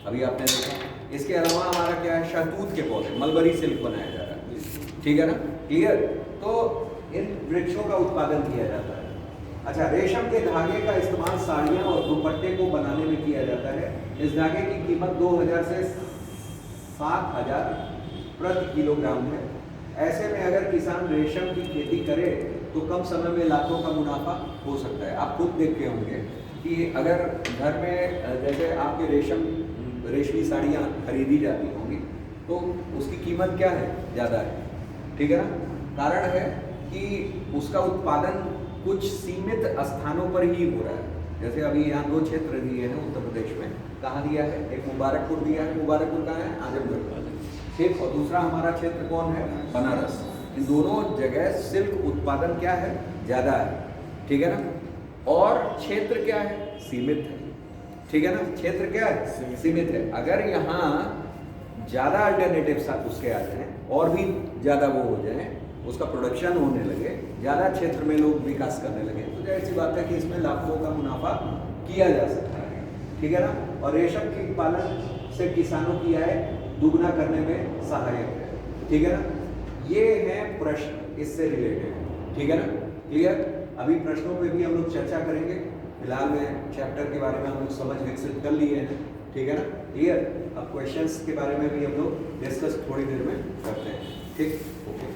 अभी आपने देखा। इसके अलावा हमारा क्या है, शहतूत के पौधे, मलबरी सिल्क बनाया जा रहा है, ठीक है ना, क्लियर। तो इन वृक्षों का उत्पादन किया जाता है। अच्छा, रेशम के धागे का इस्तेमाल साड़ियाँ और दुपट्टे को बनाने में किया जाता है। इस धागे की कीमत 2000 से 7000 प्रति किलोग्राम है। ऐसे में अगर किसान रेशम की खेती करे तो कम समय में लाखों का मुनाफा हो सकता है। आप खुद देखते होंगे कि अगर घर में जैसे आपके रेशमी साड़ियाँ खरीदी जाती होंगी तो उसकी कीमत क्या है, ज़्यादा है, ठीक है ना। कारण है कि उसका उत्पादन कुछ सीमित स्थानों पर ही हो रहा है। जैसे अभी यहाँ 2 क्षेत्र दिए हैं उत्तर प्रदेश में, कहाँ दिया है, एक मुबारकपुर दिया है, मुबारकपुर कहाँ है, आजमगढ़, ठीक, और दूसरा हमारा क्षेत्र कौन है, बनारस। इन दोनों जगह सिल्क उत्पादन क्या है, ज़्यादा है, ठीक है ना। और क्षेत्र क्या है, सीमित है, ठीक है ना, क्षेत्र क्या है, सीमित है। अगर यहाँ ज़्यादा अल्टरनेटिव उसके आ जाए और भी ज़्यादा वो हो जाए, उसका प्रोडक्शन होने लगे, ज़्यादा क्षेत्र में लोग विकास करने लगे, तो जाहिर सी बात है कि इसमें लाखों का मुनाफा किया जा सकता है, ठीक है ना। और रेशम कीट पालन से किसानों की आय दुगना करने में सहायक है, ठीक है ना। ये हैं प्रश्न इससे रिलेटेड, ठीक है ना, क्लियर। अभी प्रश्नों पे भी हम लोग चर्चा करेंगे। फिलहाल में चैप्टर के बारे में हम लोग समझ विकसित कर लिए हैं, ठीक है ना, क्लियर। अब क्वेश्चंस के बारे में भी हम लोग डिस्कस थोड़ी देर में करते हैं, ठीक, ओके।